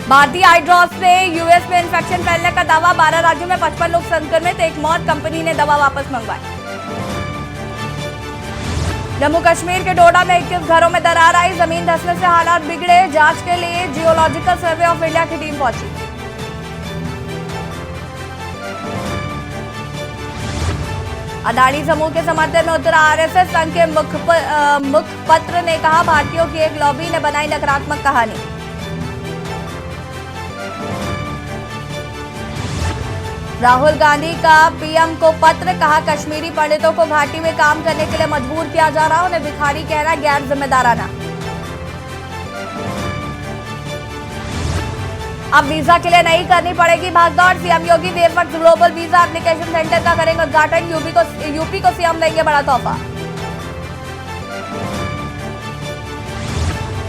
भारतीय हाइड्रोस ने यूएस में इन्फेक्शन फैलने का दावा। 12 राज्यों में 55 लोग संक्रमित, एक मौत। कंपनी ने दवा वापस मंगवाई। जम्मू कश्मीर के डोडा में 21 घरों में दरार आई। जमीन धंसने से हालात बिगड़े। जांच के लिए जियोलॉजिकल सर्वे ऑफ इंडिया की टीम पहुंची। अदानी समूह के समर्थन में उतरा आरएसएस। संघ के मुखपत्र ने कहा, भारतीयों की एक लॉबी ने बनाई नकारात्मक कहानी। राहुल गांधी का पीएम को पत्र। कहा, कश्मीरी पंडितों को घाटी में काम करने के लिए मजबूर किया जा रहा है। उन्हें भिखारी कहना गैर जिम्मेदाराना। अब वीजा के लिए नहीं करनी पड़ेगी भागदौड़। सीएम योगी देर वक्त ग्लोबल वीजा एप्लीकेशन सेंटर का करेंगे उद्घाटन। यूपी को सीएम देंगे बड़ा तोहफा।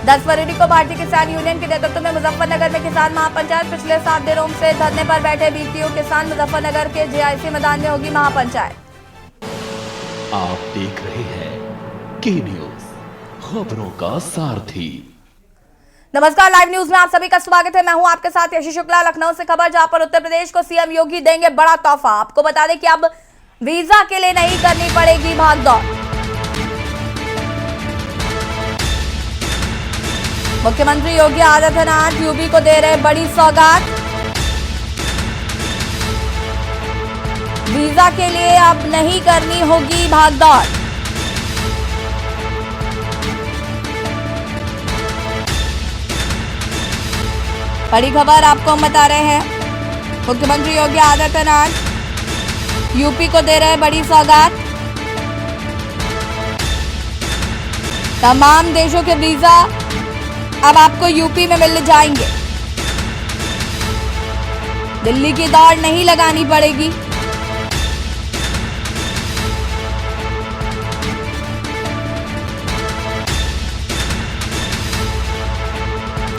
10 फरवरी को भारतीय किसान यूनियन के नेतृत्व में मुजफ्फरनगर में किसान महापंचायत। पिछले 7 दिनों से धरने पर बैठे बीपीओ किसान। मुजफ्फरनगर के जेआईसी मैदान में होगी महापंचायत। आप देख रहे हैं के न्यूज, खबरों का सारथी। नमस्कार, लाइव न्यूज में आप सभी का स्वागत है। मैं हूं आपके साथ यशी शुक्ला। लखनऊ से खबर, जहां पर उत्तर प्रदेश को सीएम योगी देंगे बड़ा तोहफा। आपको बता दें कि अब वीजा के लिए नहीं करनी पड़ेगी भागदौड़। मुख्यमंत्री योगी आदित्यनाथ यूपी को दे रहे बड़ी सौगात। वीजा के लिए अब नहीं करनी होगी भागदौड़। बड़ी खबर आपको हम बता रहे हैं। मुख्यमंत्री योगी आदित्यनाथ यूपी को दे रहे बड़ी सौगात। तमाम देशों के वीजा अब आपको यूपी में मिल जाएंगे। दिल्ली की दौड़ नहीं लगानी पड़ेगी।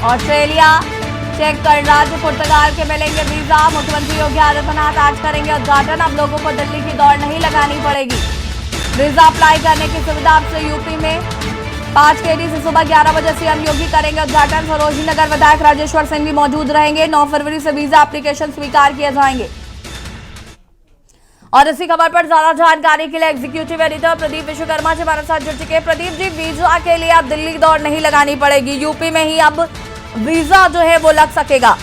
ऑस्ट्रेलिया, चेक गणराज्य, पुर्तगाल के मिलेंगे वीजा। मुख्यमंत्री योगी आदित्यनाथ आज करेंगे उद्घाटन। अब लोगों को दिल्ली की दौड़ नहीं लगानी पड़ेगी। वीजा अप्लाई करने की सुविधा अब से यूपी में। 5 KD से सुबह 11 बजे सीएम योगी करेंगे उद्घाटन। सरोजनी नगर विधायक राजेश्वर सिंह भी मौजूद रहेंगे। 9 फरवरी से वीजा एप्लीकेशन स्वीकार किए जाएंगे। और इसी खबर पर ज्यादा जानकारी के लिए एग्जीक्यूटिव एडिटर प्रदीप विश्वकर्मा जी हमारे साथ जुड़ चुके हैं। प्रदीप जी, वीजा के लिए अब दिल्ली दौड़ नहीं लगानी पड़ेगी, यूपी में ही अब वीजा जो है वो लग सकेगा।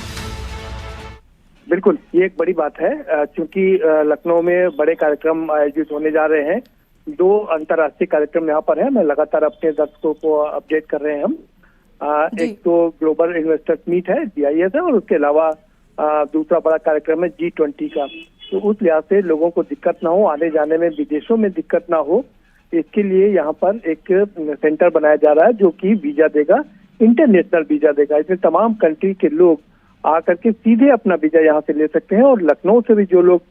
बिल्कुल, ये एक बड़ी बात है क्योंकि लखनऊ में बड़े कार्यक्रम आयोजित होने जा रहे हैं। 2 अंतर्राष्ट्रीय कार्यक्रम यहाँ पर है। मैं लगातार अपने दर्शकों को अपडेट कर रहे हैं हम। एक तो ग्लोबल इन्वेस्टर्स मीट है, GIS है, और उसके अलावा दूसरा बड़ा कार्यक्रम है G20 का। तो उस लिहाज से लोगों को दिक्कत ना हो, आने जाने में विदेशों में दिक्कत ना हो, इसके लिए यहाँ पर एक सेंटर बनाया जा रहा है जो कि वीजा देगा, इंटरनेशनल वीजा देगा। इसमें तमाम कंट्री के लोग आकर के सीधे अपना वीजा यहाँ से ले सकते हैं। और लखनऊ से भी जो लोग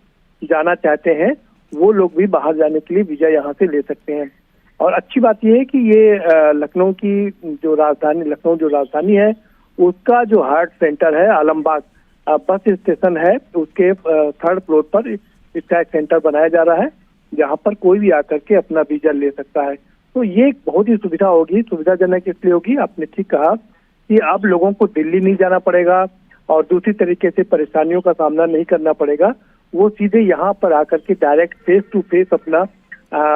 जाना चाहते हैं वो लोग भी बाहर जाने के लिए वीजा यहाँ से ले सकते हैं। और अच्छी बात यह है कि ये लखनऊ की जो राजधानी, लखनऊ जो राजधानी है उसका जो हार्ट सेंटर है, आलमबाग बस स्टेशन है, उसके 3rd फ्लोर पर इसका एक सेंटर बनाया जा रहा है जहाँ पर कोई भी आकर के अपना वीजा ले सकता है। तो ये बहुत ही सुविधा होगी। सुविधाजनक इसलिए होगी, आपने ठीक कहा कि अब लोगों को दिल्ली नहीं जाना पड़ेगा और दूसरी तरीके से परेशानियों का सामना नहीं करना पड़ेगा। वो सीधे यहाँ पर आकर के डायरेक्ट फेस टू फेस अपना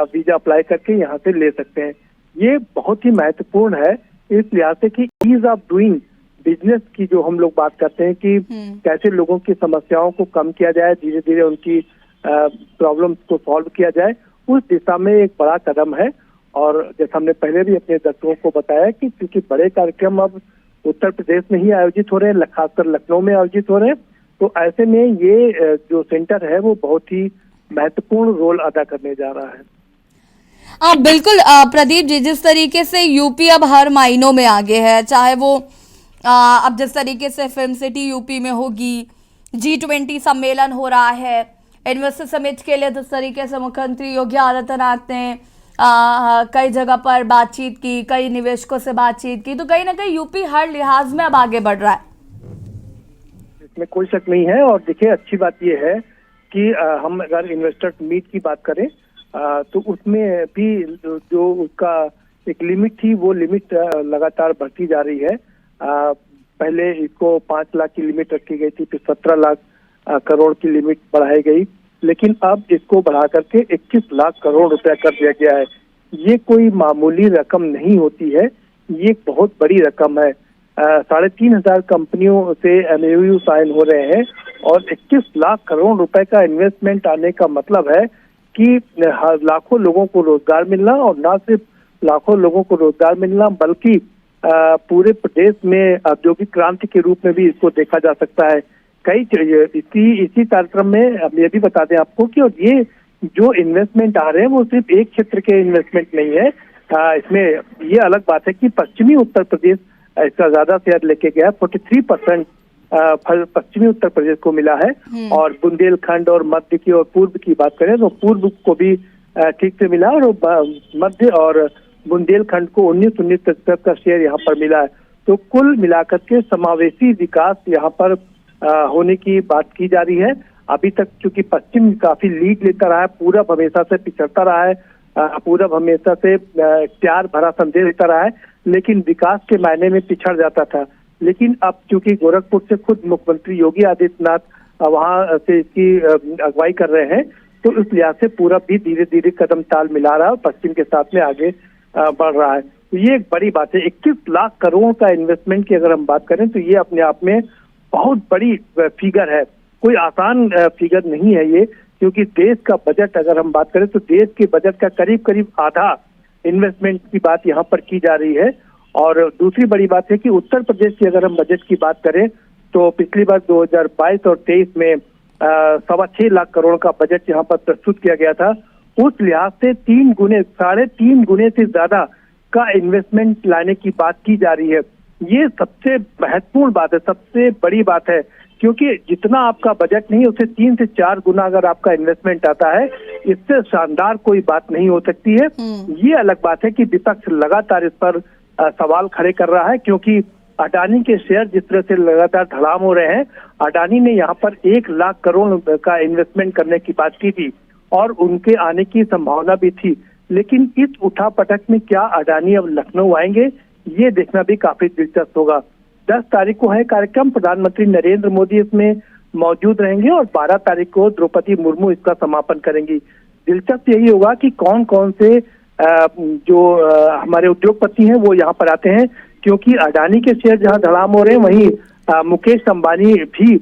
वीजा अप्लाई करके यहाँ से ले सकते हैं। ये बहुत ही महत्वपूर्ण है इस लिहाज से कि ईज ऑफ डूइंग बिजनेस की जो हम लोग बात करते हैं कि कैसे लोगों की समस्याओं को कम किया जाए, धीरे धीरे उनकी प्रॉब्लम्स को सॉल्व किया जाए, उस दिशा में एक बड़ा कदम है। और जैसा हमने पहले भी अपने दर्शकों को बताया कि क्योंकि बड़े कार्यक्रम अब उत्तर प्रदेश में ही आयोजित हो रहे हैं, खासकर लखनऊ में आयोजित हो रहे हैं, तो ऐसे में ये जो सेंटर है वो बहुत ही महत्वपूर्ण रोल अदा करने जा रहा है। बिल्कुल प्रदीप जी, जिस तरीके से यूपी अब हर मायनों में आगे है, चाहे वो अब जिस तरीके से फिल्म सिटी यूपी में होगी, G20 सम्मेलन हो रहा है, इन्वेस्टर समिट के लिए जिस तरीके से मुख्यमंत्री योगी आदित्यनाथ ने कई जगह पर बातचीत की, कई निवेशकों से बातचीत की, तो कहीं ना कहीं यूपी हर लिहाज में अब आगे बढ़ रहा है। इसमें कोई शक नहीं है। और देखिए, अच्छी बात यह है कि हम अगर इन्वेस्टर मीट की बात करें तो उसमें भी जो उसका एक लिमिट थी, वो लिमिट लगातार बढ़ती जा रही है। पहले इसको 5 लाख की लिमिट रखी गई थी, फिर 17 लाख करोड़ की लिमिट बढ़ाई गई, लेकिन अब इसको बढ़ा करके 21 लाख करोड़ रुपया कर दिया गया है। ये कोई मामूली रकम नहीं होती है, ये एक बहुत बड़ी रकम है। 3,500 कंपनियों से MOU साइन हो रहे हैं और 21 लाख करोड़ रुपए का इन्वेस्टमेंट आने का मतलब है कि लाखों लोगों को रोजगार मिलना, और ना सिर्फ लाखों लोगों को रोजगार मिलना बल्कि पूरे प्रदेश में औद्योगिक क्रांति के रूप में भी इसको देखा जा सकता है। इसी कार्यक्रम में हम ये भी बता दें आपको कि और ये जो इन्वेस्टमेंट आ रहे हैं वो सिर्फ एक क्षेत्र के इन्वेस्टमेंट नहीं है। इसमें ये अलग बात है कि पश्चिमी उत्तर प्रदेश इसका ज्यादा शेयर लेके गया, 43% पश्चिमी उत्तर प्रदेश को मिला है, और बुंदेलखंड और मध्य की और पूर्व की बात करें तो पूर्व को भी ठीक से मिला, और मध्य और बुंदेलखंड को 19% का शेयर यहाँ पर मिला है। तो कुल मिलाकर के समावेशी विकास यहाँ पर होने की बात की जा रही है। अभी तक चूंकि पश्चिम काफी लीड लेता रहा है, पूरब हमेशा से पिछड़ता रहा है, पूरब हमेशा से प्यार भरा संदेश देता रहा है, लेकिन विकास के मायने में पिछड़ जाता था। लेकिन अब चूंकि गोरखपुर से खुद मुख्यमंत्री योगी आदित्यनाथ वहां से इसकी अगुवाई कर रहे हैं, तो इस लिहाज से पूरब भी धीरे धीरे कदम ताल मिला रहा है और पश्चिम के साथ में आगे बढ़ रहा है। तो ये एक बड़ी बात है। 21 लाख करोड़ का इन्वेस्टमेंट की अगर हम बात करें तो ये अपने आप में बहुत बड़ी फिगर है, कोई आसान फिगर नहीं है ये, क्योंकि देश का बजट अगर हम बात करें तो देश के बजट का करीब करीब आधा इन्वेस्टमेंट की बात यहाँ पर की जा रही है। और दूसरी बड़ी बात है कि उत्तर प्रदेश की अगर हम बजट की बात करें तो पिछली बार 2022 और 23 में 6.25 लाख करोड़ का बजट यहाँ पर प्रस्तुत किया गया था। उस लिहाज से 3.5 गुने से ज्यादा का इन्वेस्टमेंट लाने की बात की जा रही है। ये सबसे महत्वपूर्ण बात है, सबसे बड़ी बात है, क्योंकि जितना आपका बजट नहीं उससे 3 से 4 गुना अगर आपका इन्वेस्टमेंट आता है, इससे शानदार कोई बात नहीं हो सकती है। ये अलग बात है कि विपक्ष लगातार इस पर सवाल खड़े कर रहा है, क्योंकि अडानी के शेयर जिस तरह से लगातार ढलाम हो रहे हैं, अडानी ने यहाँ पर 1 लाख करोड़ का इन्वेस्टमेंट करने की बात की थी और उनके आने की संभावना भी थी, लेकिन इस उठापटक में क्या अडानी अब लखनऊ आएंगे, ये देखना भी काफी दिलचस्प होगा। 10 तारीख को है कार्यक्रम, प्रधानमंत्री नरेंद्र मोदी इसमें मौजूद रहेंगे और 12 तारीख को द्रौपदी मुर्मू इसका समापन करेंगी। दिलचस्प यही होगा कि कौन कौन से जो हमारे उद्योगपति हैं वो यहाँ पर आते हैं, क्योंकि अडानी के शेयर जहाँ धड़ाम हो रहे हैं वहीं मुकेश अंबानी भी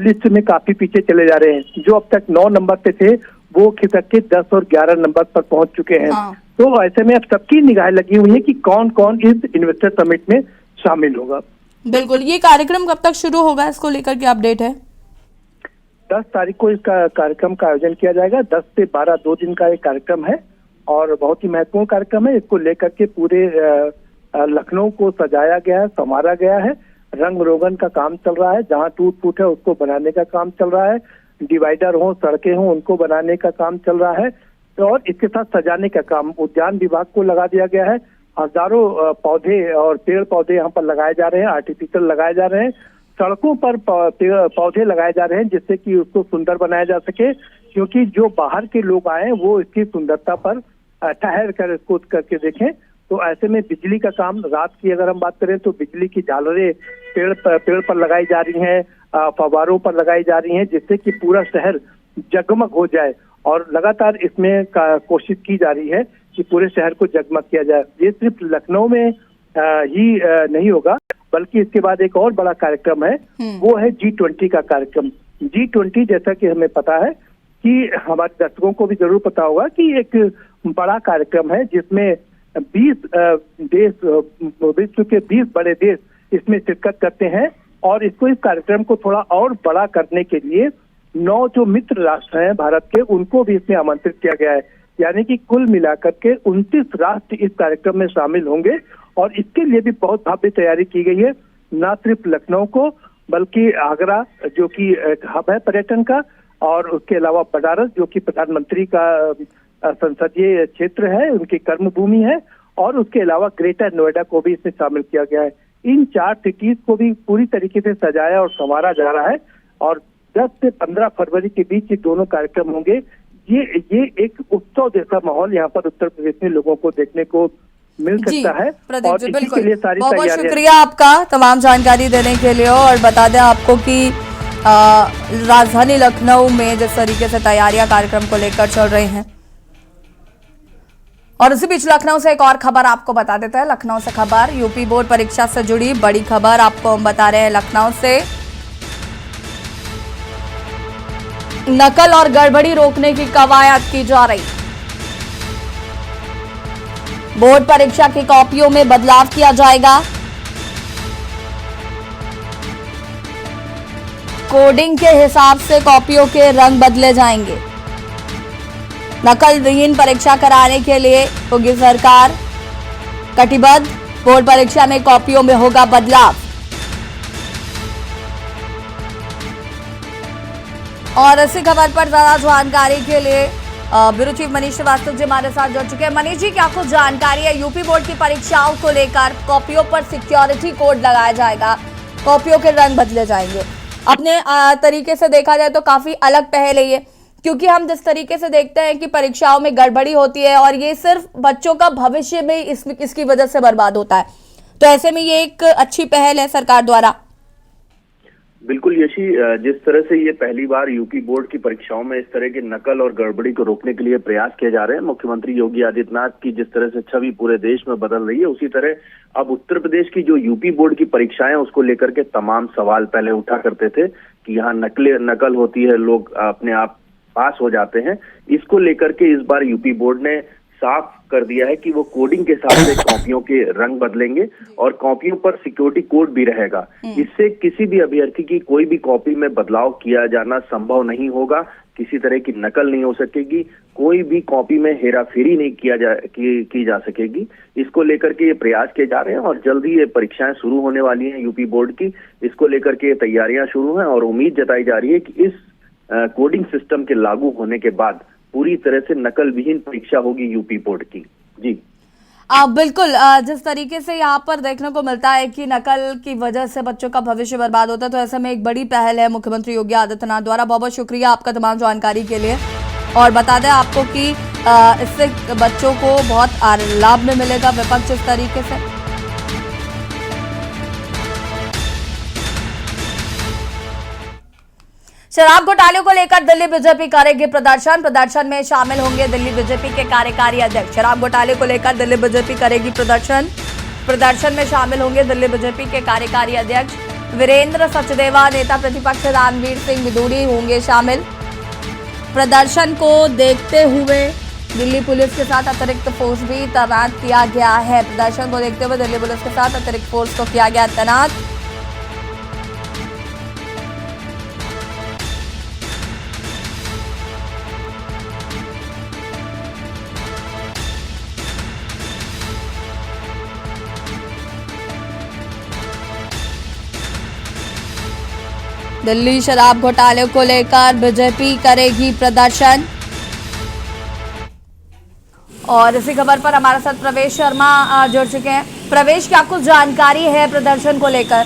लिस्ट में काफी पीछे चले जा रहे हैं। जो अब तक 9 नंबर पे थे वो खिसक के 10 और 11 नंबर पर पहुंच चुके हैं। तो ऐसे में अब सबकी निगाह लगी हुई है कि कौन कौन इस इन्वेस्टर समिट में शामिल होगा। बिल्कुल, ये कार्यक्रम कब तक शुरू होगा, इसको लेकर के अपडेट है? 10 तारीख को इसका कार्यक्रम का आयोजन किया जाएगा। 10 से 12 2 दिन का एक कार्यक्रम है और बहुत ही महत्वपूर्ण कार्यक्रम है। इसको लेकर के पूरे लखनऊ को सजाया गया है, संवारा गया है, रंग रोगन का काम चल रहा है, जहाँ टूट फूट है उसको बनाने का काम चल रहा है, डिवाइडर हो, सड़कें हो, उनको बनाने का काम चल रहा है, और इसके साथ सजाने का काम उद्यान विभाग को लगा दिया गया है। हजारों पौधे और पेड़ पौधे यहाँ पर लगाए जा रहे हैं, आर्टिफिशियल लगाए जा रहे हैं, सड़कों पर पौधे लगाए जा रहे हैं जिससे कि उसको सुंदर बनाया जा सके, क्योंकि जो बाहर के लोग आए वो इसकी सुंदरता पर ठहर कर इसको करके देखें। तो ऐसे में बिजली का काम, रात की अगर हम बात करें तो बिजली की झालरें पेड़ पर लगाई जा रही हैं, फव्वारों पर लगाई जा रही हैं, जिससे कि पूरा शहर जगमग हो जाए, और लगातार इसमें कोशिश की जा रही है कि पूरे शहर को जगमग किया जाए। ये सिर्फ लखनऊ में ही नहीं होगा, बल्कि इसके बाद एक और बड़ा कार्यक्रम है, वो है G20 का कार्यक्रम। G20 जैसा कि हमें पता है कि हमारे दर्शकों को भी जरूर पता होगा कि एक बड़ा कार्यक्रम है जिसमें 20 देश, विश्व के 20 बड़े देश इसमें शिरकत करते हैं, और इसको इस कार्यक्रम को थोड़ा और बड़ा करने के लिए 9 जो मित्र राष्ट्र हैं भारत के, उनको भी इसमें आमंत्रित किया गया है। यानी कि कुल मिलाकर के 29 राष्ट्र इस कार्यक्रम में शामिल होंगे, और इसके लिए भी बहुत भव्य तैयारी की गई है। न सिर्फ लखनऊ को बल्कि आगरा जो कि एक हब है पर्यटन का, और उसके अलावा बनारस जो कि प्रधानमंत्री का संसदीय क्षेत्र है, उनकी कर्म भूमि है, और उसके अलावा ग्रेटर नोएडा को भी इसमें शामिल किया गया है। इन 4 सिटीज को भी पूरी तरीके से सजाया और संवारा जा रहा है, और 10 से 15 फरवरी के बीच ये दोनों कार्यक्रम होंगे। ये एक उत्सव जैसा माहौल यहाँ पर उत्तर प्रदेश में लोगों को देखने को मिल जी सकता है। प्रदीप और जी, इसी के बिल्कुल। लिए सारी बहुत बहुत तैयारियां। शुक्रिया आपका तमाम जानकारी देने के लिए। और बता दें आपको कि राजधानी लखनऊ में जिस तरीके से तैयारियां कार्यक्रम को लेकर चल रही हैं, और उसी बीच लखनऊ से एक और खबर आपको बता देते हैं। लखनऊ से खबर, यूपी बोर्ड परीक्षा से जुड़ी बड़ी खबर आपको हम बता रहे हैं। लखनऊ से नकल और गड़बड़ी रोकने की कवायद की जा रही। बोर्ड परीक्षा की कॉपियों में बदलाव किया जाएगा। कोडिंग के हिसाब से कॉपियों के रंग बदले जाएंगे। नकल विहीन परीक्षा कराने के लिए होगी सरकार कटिबद्ध। बोर्ड परीक्षा में कॉपियों में होगा बदलाव। और इसी खबर पर ज्यादा जानकारी के लिए ब्यूरो चीफ मनीष श्रीवास्तव जी हमारे साथ जुड़ चुके हैं। मनीष जी, क्या कुछ जानकारी है यूपी बोर्ड की परीक्षाओं को लेकर? कॉपियों पर सिक्योरिटी कोड लगाया जाएगा, कॉपियों के रंग बदले जाएंगे। अपने तरीके से देखा जाए तो काफी अलग पहल है ये, क्योंकि हम जिस तरीके से देखते हैं कि परीक्षाओं में गड़बड़ी होती है और ये सिर्फ बच्चों का भविष्य में इसकी वजह से बर्बाद होता है, तो ऐसे में ये एक अच्छी पहल है सरकार द्वारा। बिल्कुल यशी, जिस तरह से ये पहली बार यूपी बोर्ड की परीक्षाओं में इस तरह की नकल और गड़बड़ी को रोकने के लिए प्रयास किए जा रहे हैं, मुख्यमंत्री योगी आदित्यनाथ की जिस तरह से छवि पूरे देश में बदल रही है, उसी तरह अब उत्तर प्रदेश की जो यूपी बोर्ड की परीक्षाएं उसको लेकर के तमाम सवाल पहले उठा करते थे कि यहाँ नकल होती है, लोग अपने आप पास हो जाते हैं। इसको लेकर के इस बार यूपी बोर्ड ने साफ कर दिया है कि वो कोडिंग के हिसाब से कॉपियों के रंग बदलेंगे और कॉपियों पर सिक्योरिटी कोड भी रहेगा। इससे किसी भी अभ्यर्थी की कोई भी कॉपी में बदलाव किया जाना संभव नहीं होगा, किसी तरह की नकल नहीं हो सकेगी, कोई भी कॉपी में हेराफेरी नहीं की जा सकेगी। इसको लेकर के ये प्रयास किए जा रहे हैं और जल्द ही ये परीक्षाएं शुरू होने वाली हैं यूपी बोर्ड की। इसको लेकर के ये तैयारियां शुरू हैं और उम्मीद जताई जा रही है कि इस कोडिंग सिस्टम के लागू होने के बाद पूरी तरह से नकल विहीन परीक्षा होगी यूपी बोर्ड की। जी बिल्कुल। जिस तरीके से यहाँ पर देखने को मिलता है कि नकल की वजह से बच्चों का भविष्य बर्बाद होता है, तो ऐसे में एक बड़ी पहल है मुख्यमंत्री योगी आदित्यनाथ द्वारा। बहुत बहुत शुक्रिया आपका तमाम जानकारी के लिए। और बता दें आपको कि इससे बच्चों को बहुत लाभ में मिलेगा। विपक्ष इस तरीके से शराब घोटाले को लेकर दिल्ली बीजेपी करेगी प्रदर्शन में शामिल होंगे दिल्ली बीजेपी के कार्यकारी अध्यक्ष। शराब घोटाले को लेकर दिल्ली बीजेपी करेगी प्रदर्शन में शामिल होंगे दिल्ली बीजेपी के कार्यकारी अध्यक्ष वीरेंद्र सचदेवा। नेता प्रतिपक्ष रणवीर सिंह बिदूरी होंगे शामिल। प्रदर्शन को देखते हुए दिल्ली पुलिस के साथ अतिरिक्त फोर्स भी तैनात किया गया है। प्रदर्शन को देखते हुए दिल्ली पुलिस के साथ अतिरिक्त फोर्स को किया गया तैनात। दिल्ली शराब घोटाले को लेकर बीजेपी करेगी प्रदर्शन। और इसी खबर पर हमारे साथ प्रवेश शर्मा जुड़ चुके हैं। प्रवेश, क्या कुछ जानकारी है प्रदर्शन को लेकर?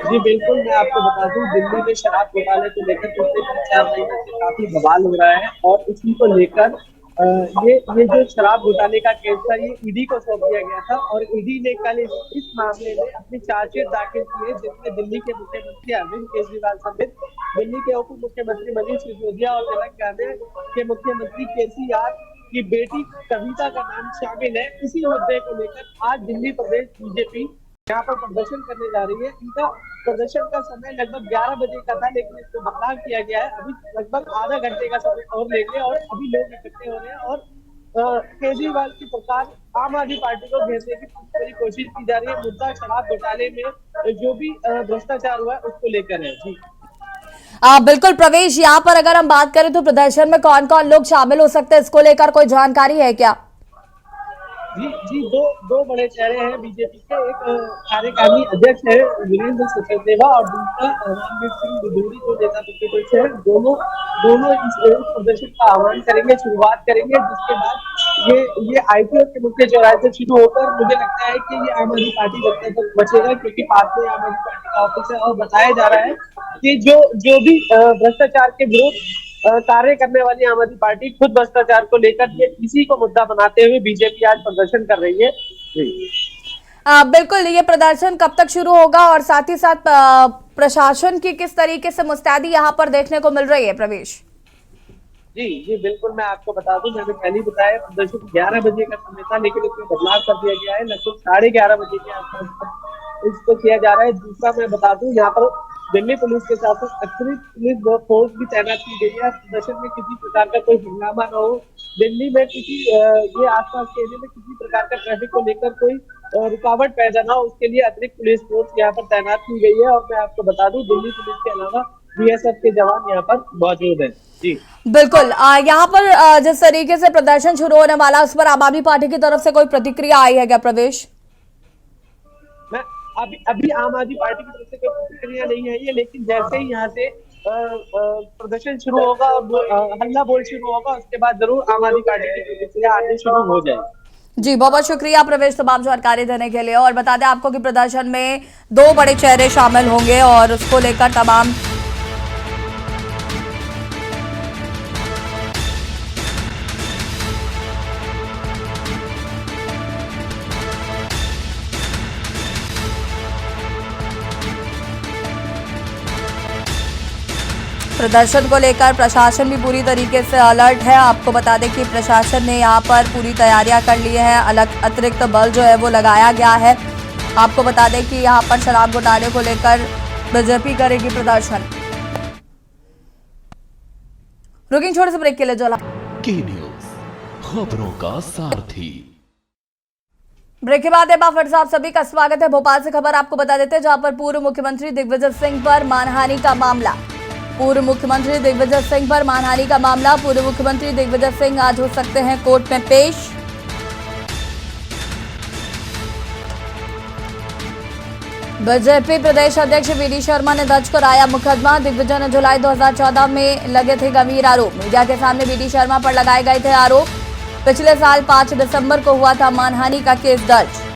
जी बिल्कुल, मैं आपको बता दूं, दिल्ली में शराब घोटाले को लेकर पिछले 4 महीने से काफी बवाल हो रहा है और इसी को लेकर ये जो शराब घोटाले का केस था ये ईडी को सौंप दिया गया था और ईडी ने कल इस मामले में अपनी चार्जशीट दाखिल की है, जिसमें दिल्ली के मुख्यमंत्री अरविंद केजरीवाल समेत दिल्ली के उप मुख्यमंत्री मनीष सिसोदिया और तेलंगाना के मुख्यमंत्री केसीआर की बेटी कविता का नाम शामिल है। इसी मुद्दे को लेकर आज दिल्ली प्रदेश बीजेपी यहाँ पर प्रदर्शन करने जा रही है। इनका प्रदर्शन का समय लगभग 11 बजे का था, लेकिन इसको बदलाव किया गया है। अभी लगभग आधा घंटे का समय और लेंगे और अभी लोग इकट्ठे हो रहे हैं और केजरीवाल की सरकार आम आदमी पार्टी को घेरने की पूरी कोशिश की जा रही है। मुद्दा शराब घोटाले में जो भी भ्रष्टाचार हुआ है उसको लेकर है। जी बिल्कुल प्रवेश, यहाँ पर अगर हम बात करें तो प्रदर्शन में कौन कौन लोग शामिल हो सकते हैं, इसको लेकर कोई जानकारी है क्या? जी दो बड़े चेहरे हैं बीजेपी के। एक कार्यकारी अध्यक्ष है वीरेंद्र सचदेवा और दूसरा रणवीर सिंह बिदूरी जो नेता प्रतिपक्ष है। दोनों इस प्रदर्शन का आह्वान करेंगे, शुरुआत करेंगे, जिसके बाद ये आईपीओ के मुख्य चौराहे से शुरू होकर मुझे लगता है कि ये आम आदमी पार्टी जब तक बचेगा, क्योंकि पास में आम आदमी पार्टी का ऑफिस है। और बताया जा रहा है कि जो भी भ्रष्टाचार के विरोध कार्य करने वाली आम आदमी पार्टी खुद भ्रष्टाचार को लेकर ये इसी को मुद्दा बनाते हुए बीजेपी आज प्रदर्शन कर रही है। जी बिल्कुल, ये प्रदर्शन कब तक शुरू होगा और साथ ही साथ प्रशासन की किस तरीके से मुस्तैदी यहाँ पर देखने को मिल रही है प्रवेश? जी बिल्कुल, मैं आपको बता दूं, मैंने पहले ही बताया प्रदर्शन 11 बजे का समय था, लेकिन इसमें बदलाव कर दिया गया है, लगभग 11:30 बजे के आसपास इसको किया जा रहा है। दूसरा मैं बता दूं, यहाँ पर दिल्ली पुलिस के साथ साथ अतिरिक्त पुलिस फोर्स भी तैनात की गई है। प्रदर्शन में किसी प्रकार का कोई हंगामा न हो, दिल्ली में किसी ये आसपास के एरिया में किसी प्रकार का ट्रैफिक को लेकर कोई रुकावट पैदा ना हो, उसके लिए अतिरिक्त पुलिस फोर्स यहाँ पर तैनात की गई है। और मैं आपको बता दूं, दिल्ली पुलिस के अलावा बीएसएफ के जवान यहाँ पर मौजूद है। जी बिल्कुल, यहाँ पर जिस तरीके से प्रदर्शन शुरू होने वाला, उस पर आम आदमी पार्टी की तरफ से कोई प्रतिक्रिया आई है क्या प्रवेश? मैं अभी आम आदमी पार्टी की तरफ से कोई प्रतिक्रिया नहीं आई है, लेकिन जैसे ही यहाँ से प्रदर्शन शुरू होगा और हल्ला बोल शुरू होगा, उसके बाद जरूर आम आदमी पार्टी की प्रतिक्रिया आनी शुरू हो जाएगी। जी, बहुत बहुत शुक्रिया प्रवेश तमाम जानकारी देने के लिए। और बता दें आपको कि प्रदर्शन में 2 बड़े चेहरे शामिल होंगे और उसको लेकर तमाम प्रदर्शन को लेकर प्रशासन भी पूरी तरीके से अलर्ट है। आपको बता दें कि प्रशासन ने यहाँ पर पूरी तैयारियां कर ली है, अलग अतिरिक्त बल जो है वो लगाया गया है। आपको बता दें कि यहाँ पर शराब घोटाले को लेकर बीजेपी करेगी प्रदर्शन। रुकिंग छोटे से ब्रेक के लिए जोला की न्यूज, खबरों का सारथी। ब्रेक के बाद एक बार फिर से आप सभी का स्वागत है। भोपाल से खबर आपको बता देते हैं, जहां पर पूर्व मुख्यमंत्री दिग्विजय सिंह पर मानहानि का मामला। पूर्व मुख्यमंत्री दिग्विजय सिंह पर मानहानि का मामला। पूर्व मुख्यमंत्री दिग्विजय सिंह आज हो सकते हैं कोर्ट में पेश। बीजेपी प्रदेश अध्यक्ष वीडी शर्मा ने दर्ज कराया मुकदमा। दिग्विजय ने जुलाई 2014 में लगे थे गंभीर आरोप। मीडिया के सामने वीडी शर्मा पर लगाए गए थे आरोप। पिछले साल 5 दिसंबर को हुआ था मानहानि का केस दर्ज।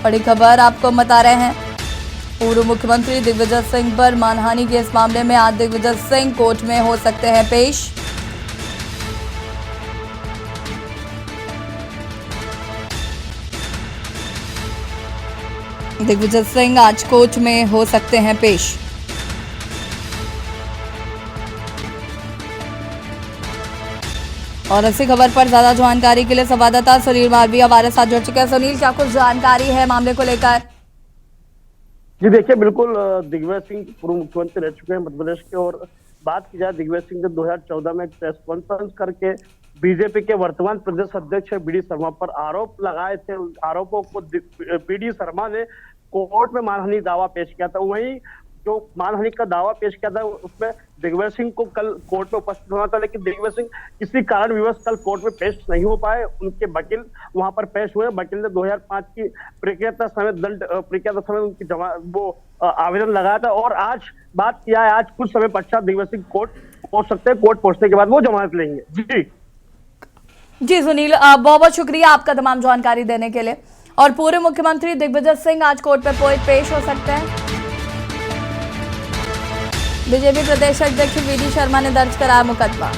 बड़ी खबर आपको बता रहे हैं, पूर्व मुख्यमंत्री दिग्विजय सिंह पर मानहानि के इस मामले में आज दिग्विजय सिंह कोर्ट में हो सकते हैं पेश। दिग्विजय सिंह आज कोर्ट में हो सकते हैं पेश। और इसी खबर पर ज्यादा जानकारी के लिए संवाददाता सुनील मालवीय हमारे साथ जुड़ चुके हैं। सुनील, क्या कुछ जानकारी है मामले को लेकर? जी देखिए, बिल्कुल दिग्विजय सिंह पूर्व मुख्यमंत्री रह चुके हैं मध्य प्रदेश के। और बात की जाए, दिग्विजय सिंह ने 2014 में एक प्रेस कॉन्फ्रेंस करके बीजेपी के वर्तमान प्रदेश अध्यक्ष बीडी शर्मा पर आरोप लगाए थे। आरोपों को बीडी शर्मा ने कोर्ट में मानहानि दावा पेश किया था। वहीं जो मानहानि का दावा पेश किया था, उसमें दिग्विजय सिंह को कल कोर्ट में उपस्थित होना था, लेकिन दिग्विजय सिंह किसी कारणवश कल कोर्ट में पेश नहीं हो पाए। उनके वकील वहां पर पेश हुए। वकील ने 2005 की प्रक्रिया समेत उनकी आवेदन लगाया था। और आज बात किया है, आज कुछ समय पश्चात दिग्विजय सिंह कोर्ट पहुंच सकते हैं। कोर्ट पहुंचने के बाद वो जमानत लेंगे। जी सुनील, बहुत बहुत शुक्रिया आपका तमाम जानकारी देने के लिए। और पूर्व मुख्यमंत्री दिग्विजय सिंह आज कोर्ट में पेश हो सकते हैं। बीजेपी प्रदेश अध्यक्ष वीडी शर्मा ने दर्ज कराया मुकदमा।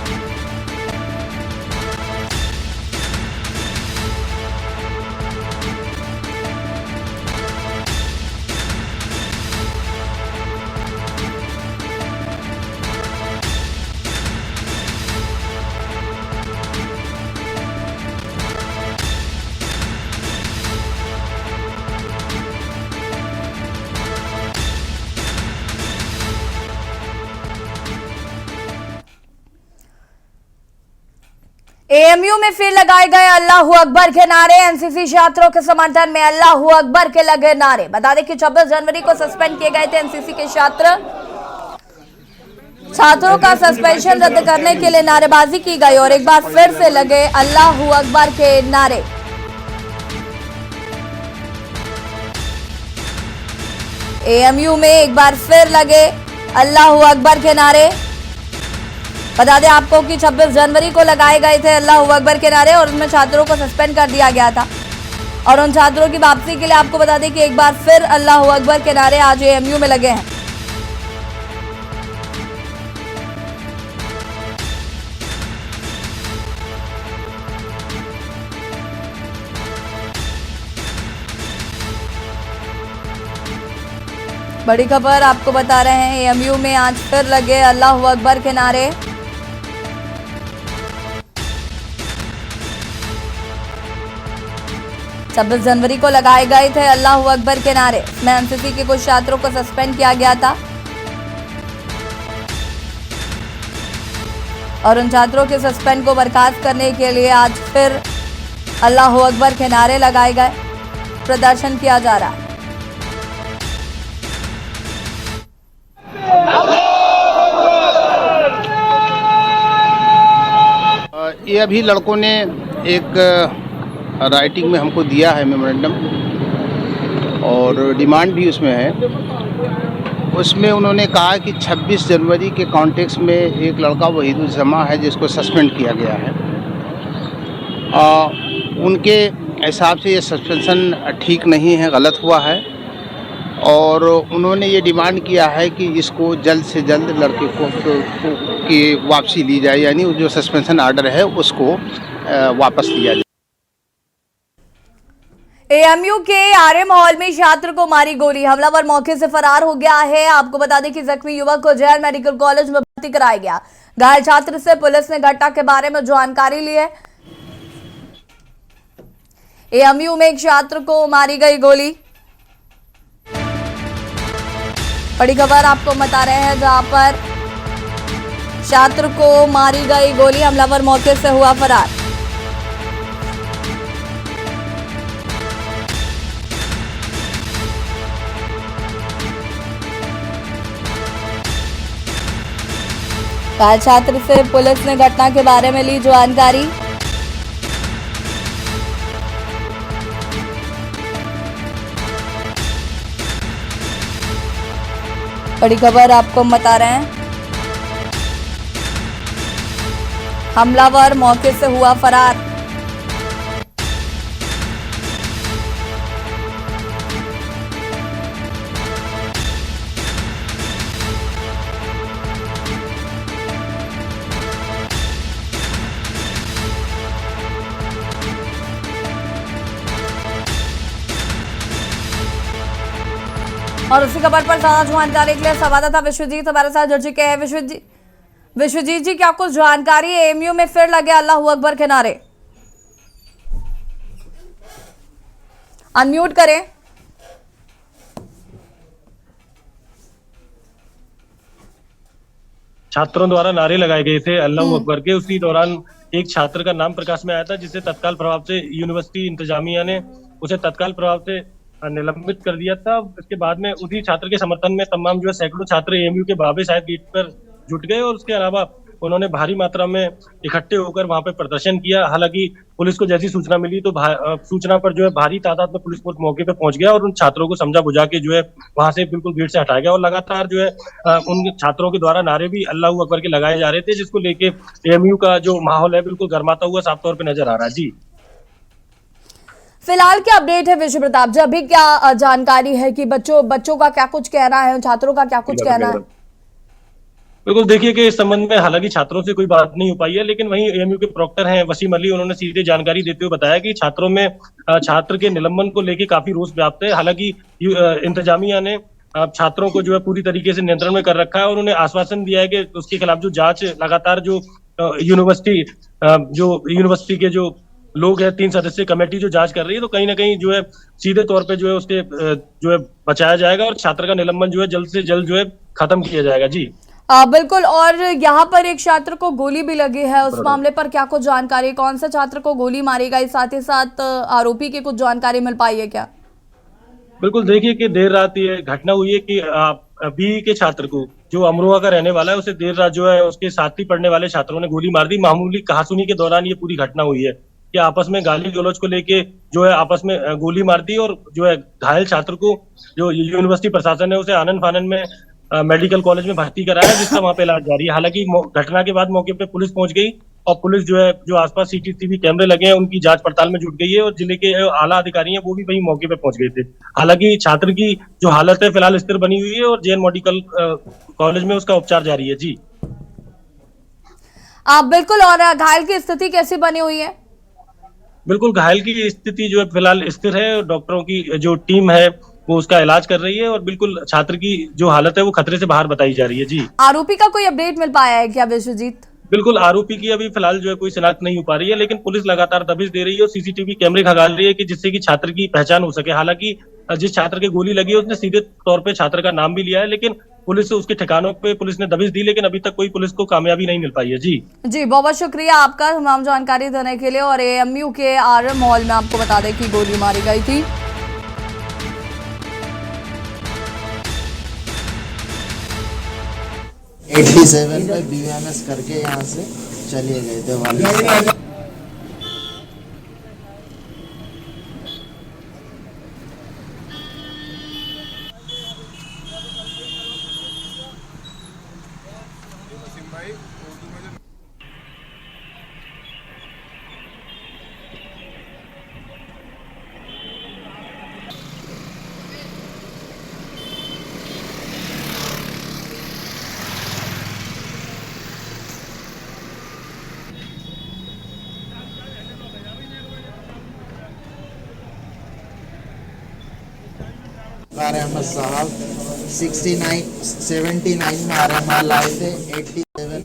एएमयू में फिर लगाए गए अल्लाहू अकबर के नारे। एनसीसी छात्रों के समर्थन में अल्लाहू अकबर के लगे नारे। बता दें कि 26 जनवरी को सस्पेंड किए गए थे एनसीसी के छात्रों का सस्पेंशन रद्द करने के लिए नारेबाजी की गई और एक बार फिर से लगे अल्लाहू अकबर के नारे। एएमयू में एक बार फिर लगे अल्लाहू अकबर के नारे। बता दें आपको कि 26 जनवरी को लगाए गए थे अल्लाहू अकबर के नारे और उनमें छात्रों को सस्पेंड कर दिया गया था। और उन छात्रों की वापसी के लिए आपको बता दें कि एक बार फिर अल्लाह अकबर के नारे आज एएमयू में लगे हैं। बड़ी खबर आपको बता रहे हैं, एएमयू में आज फिर लगे अल्लाह अकबर के नारे। छब्बीस जनवरी को लगाए गए थे अल्लाह अकबर के नारे। इसमें एनसीसी के कुछ छात्रों को सस्पेंड किया गया था और उन छात्रों के सस्पेंड को बर्खास्त करने के लिए आज फिर अल्लाह अकबर के नारे लगाए गए, प्रदर्शन किया जा रहा है। ये अभी लड़कों ने एक राइटिंग में हमको दिया है मेमोरेंडम, और डिमांड भी उसमें है। उसमें उन्होंने कहा कि 26 जनवरी के कॉन्टेक्स्ट में एक लड़का वहीदुज्जमा है जिसको सस्पेंड किया गया है। उनके हिसाब से ये सस्पेंशन ठीक नहीं है, गलत हुआ है, और उन्होंने ये डिमांड किया है कि इसको जल्द से जल्द लड़के को की वापसी ली जाए, यानी जो सस्पेंशन ऑर्डर है उसको वापस लिया जाए। एएमयू के आरएम हॉल में छात्र को मारी गोली, हमलावर मौके से फरार हो गया है। आपको बता दें कि जख्मी युवक को जेल मेडिकल कॉलेज में भर्ती कराया गया। घायल छात्र से पुलिस ने घटना के बारे में जानकारी ली है। एएमयू में एक छात्र को मारी गई गोली। बड़ी खबर आपको बता रहे हैं, जहां पर छात्र को मारी गई गोली, हमलावर मौके से हुआ फरार। घायल छात्र से पुलिस ने घटना के बारे में ली जानकारी। बड़ी खबर आपको बता रहे हैं, हमलावर मौके से हुआ फरार। और उसी खबर पर ज्यादा जानकारी के लिए संवाददाता विश्वजीत हमारे साथ जुड़ चुके हैं। विश्वजीत जी, क्या कुछ जानकारी? एएमयू में फिर लगे अल्लाह अकबर के नारे। अनम्यूट करें। छात्रों द्वारा नारे लगाए गए थे अल्लाह अकबर के। उसी दौरान एक छात्र का नाम प्रकाश में आया था, जिसे तत्काल प्रभाव से यूनिवर्सिटी इंतजामिया ने उसे तत्काल प्रभाव से निलंबित कर दिया था। इसके बाद में उसी छात्र के समर्थन में तमाम जो है सैकड़ों छात्र एएमयू के बाबे साहेब गेट पर जुट गए, और उसके अलावा उन्होंने भारी मात्रा में इकट्ठे होकर वहां पे प्रदर्शन किया। हालांकि पुलिस को जैसी सूचना मिली तो सूचना पर जो है भारी तादाद में पुलिस फोर्स मौके पे पहुंच गया और उन छात्रों को समझा बुझा के जो है वहां से बिल्कुल गेट से हटाया गया। और लगातार जो है उन छात्रों के द्वारा नारे भी अल्लाह अकबर के लगाए जा रहे थे, जिसको लेके एएमयू का जो माहौल है बिल्कुल गर्माता हुआ साफ तौर पर नजर आ रहा है। जी, फिलहाल क्या अपडेट है विश्व प्रताप जी? अभी क्या जानकारी है कि बच्चों का क्या कुछ कहना है, छात्रों का क्या कुछ कहना है? बिल्कुल, देखिए कि इस संबंध में हालांकि छात्रों से कोई बात नहीं हो पाई है, लेकिन वहीं एएमयू के प्रॉक्टर हैं वसीम अली, उन्होंने सीधे जानकारी देते हुए बताया कि छात्रों में छात्र के निलंबन को लेकर काफी रोष व्याप्त है। हालांकि इंतजामिया ने छात्रों को जो है पूरी तरीके से नियंत्रण में कर रखा है और उन्हें आश्वासन दिया है कि उसके खिलाफ जो जांच लगातार जो यूनिवर्सिटी के जो लोग हैं 3 सदस्यीय कमेटी जो जांच कर रही है, तो कहीं ना कहीं जो है सीधे तौर पे जो है उसके जो है बचाया जाएगा और छात्र का निलंबन जो है जल्द से जल्द जो है खत्म किया जाएगा। जी बिल्कुल। और यहाँ पर एक छात्र को गोली भी लगी है, उस मामले पर क्या कुछ जानकारी? कौन से छात्र को गोली मारी गई, साथ ही साथ आरोपी की कुछ जानकारी मिल पाई है क्या? बिल्कुल, देखिए कि देर रात ये घटना हुई है कि बीई के छात्र को, जो अमरोहा का रहने वाला है, उसे देर रात जो है उसके साथ ही पढ़ने वाले छात्रों ने गोली मार दी। मामूली कहासुनी के दौरान ये पूरी घटना हुई है कि आपस में गाली गलौज को लेके जो है आपस में गोली मार दी और जो है घायल छात्र को जो यूनिवर्सिटी प्रशासन है उसे आनंद फानंद में मेडिकल कॉलेज में भर्ती कराया, जिसका वहां पे इलाज जारी है। हालांकि घटना के बाद मौके पे पुलिस पहुंच गई और पुलिस जो है, जो आसपास सीसीटीवी कैमरे लगे हैं उनकी जांच पड़ताल में जुट गई है और जिले के आला अधिकारी हैं वो भी वही मौके पे पहुंच गए थे। हालांकि छात्र की जो हालत है फिलहाल स्थिर बनी हुई है और जेएन मेडिकल कॉलेज में उसका उपचार जारी है। जी आप बिल्कुल। और घायल की स्थिति कैसी बनी हुई है? बिल्कुल, घायल की स्थिति जो है फिलहाल स्थिर है। डॉक्टरों की जो टीम है वो उसका इलाज कर रही है और बिल्कुल छात्र की जो हालत है वो खतरे से बाहर बताई जा रही है। जी आरोपी का कोई अपडेट मिल पाया है क्या विश्वजीत? बिल्कुल, आरोपी की अभी फिलहाल जो है कोई शिनाख्त नहीं हो पा रही है, लेकिन पुलिस लगातार दबिश दे रही है और सीसीटीवी कैमरे खंगाल रही है कि जिससे कि छात्र की पहचान हो सके। हालांकि जिस छात्र के गोली लगी है उसने सीधे तौर पे छात्र का नाम भी लिया है, लेकिन पुलिस से उसके ठिकानों पे पुलिस ने दबिश दी, लेकिन अभी तक कोई पुलिस को कामयाबी नहीं मिल पाई है। जी बहुत बहुत शुक्रिया आपका तमाम जानकारी देने के लिए। और एएमयू के RM हॉल में आपको बता दें कि गोली मारी गई थी। $87 में BMS करके यहाँ से चले गए थे वाले। RMR साहब 79 में RMR लाए थे 87।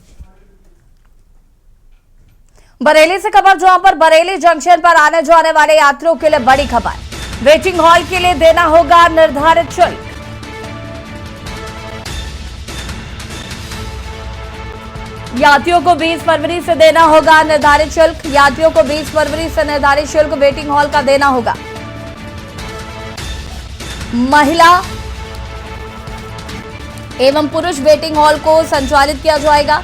बरेली से खबर, जहां पर बरेली जंक्शन पर आने जाने वाले यात्रियों के लिए बड़ी खबर। वेटिंग हॉल के लिए देना होगा निर्धारित शुल्क। यात्रियों को 20 फरवरी से देना होगा निर्धारित शुल्क। यात्रियों को 20 फरवरी से निर्धारित शुल्क वेटिंग हॉल का देना होगा। महिला एवं पुरुष वेटिंग हॉल को संचालित किया जाएगा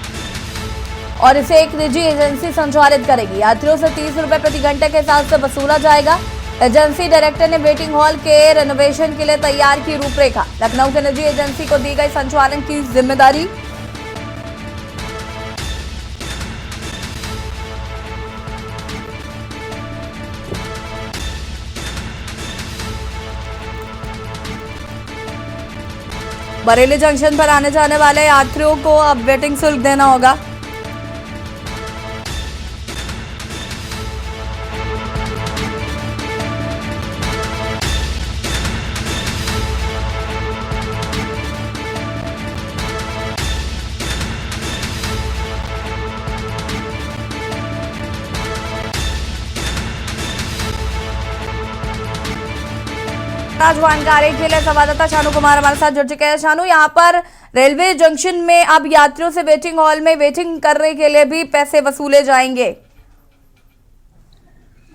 और इसे एक निजी एजेंसी संचालित करेगी। यात्रियों से 30 रुपए प्रति घंटे के हिसाब से वसूला जाएगा। एजेंसी डायरेक्टर ने वेटिंग हॉल के रेनोवेशन के लिए तैयार की रूपरेखा। लखनऊ के निजी एजेंसी को दी गई संचालन की जिम्मेदारी। बरेली जंक्शन पर आने जाने वाले यात्रियों को अब वेटिंग शुल्क देना होगा। जानकारी के लिए संवाददाता शानू कुमार हमारे साथ जुड़ चुके हैं। शानू, यहाँ पर रेलवे जंक्शन में अब यात्रियों से वेटिंग हॉल में वेटिंग करने के लिए भी पैसे वसूले जाएंगे।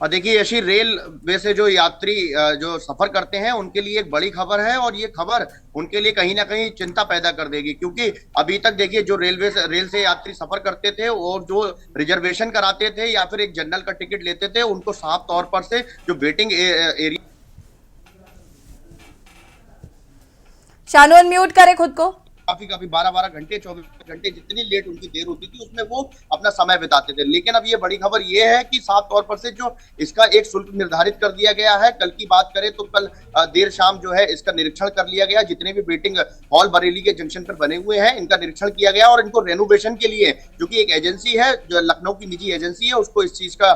और देखिए यशी, रेलवे से जो यात्री जो सफर करते हैं उनके लिए एक बड़ी खबर है और ये खबर उनके लिए कहीं ना कहीं चिंता पैदा कर देगी, क्योंकि अभी तक देखिए जो रेल से यात्री सफर करते थे और जो रिजर्वेशन कराते थे या फिर एक जनरल का टिकट लेते थे उनको साफ तौर पर से जो वेटिंग एरिया। शानू अनम्यूट करे खुद को। काफी 12 घंटे 24 घंटे जितनी लेट उनकी देर होती थी उसमें वो अपना समय बिताते थे। लेकिन अब ये बड़ी खबर ये है कि साफ तौर पर से जो इसका एक शुल्क निर्धारित कर दिया गया है। कल की बात करें तो कल देर शाम जो है इसका निरीक्षण कर लिया गया। जितने भी वेटिंग हॉल बरेली के जंक्शन पर बने हुए हैं इनका निरीक्षण किया गया और इनको रेनोवेशन के लिए जो कि एक एजेंसी है, जो लखनऊ की निजी एजेंसी है, उसको इस चीज का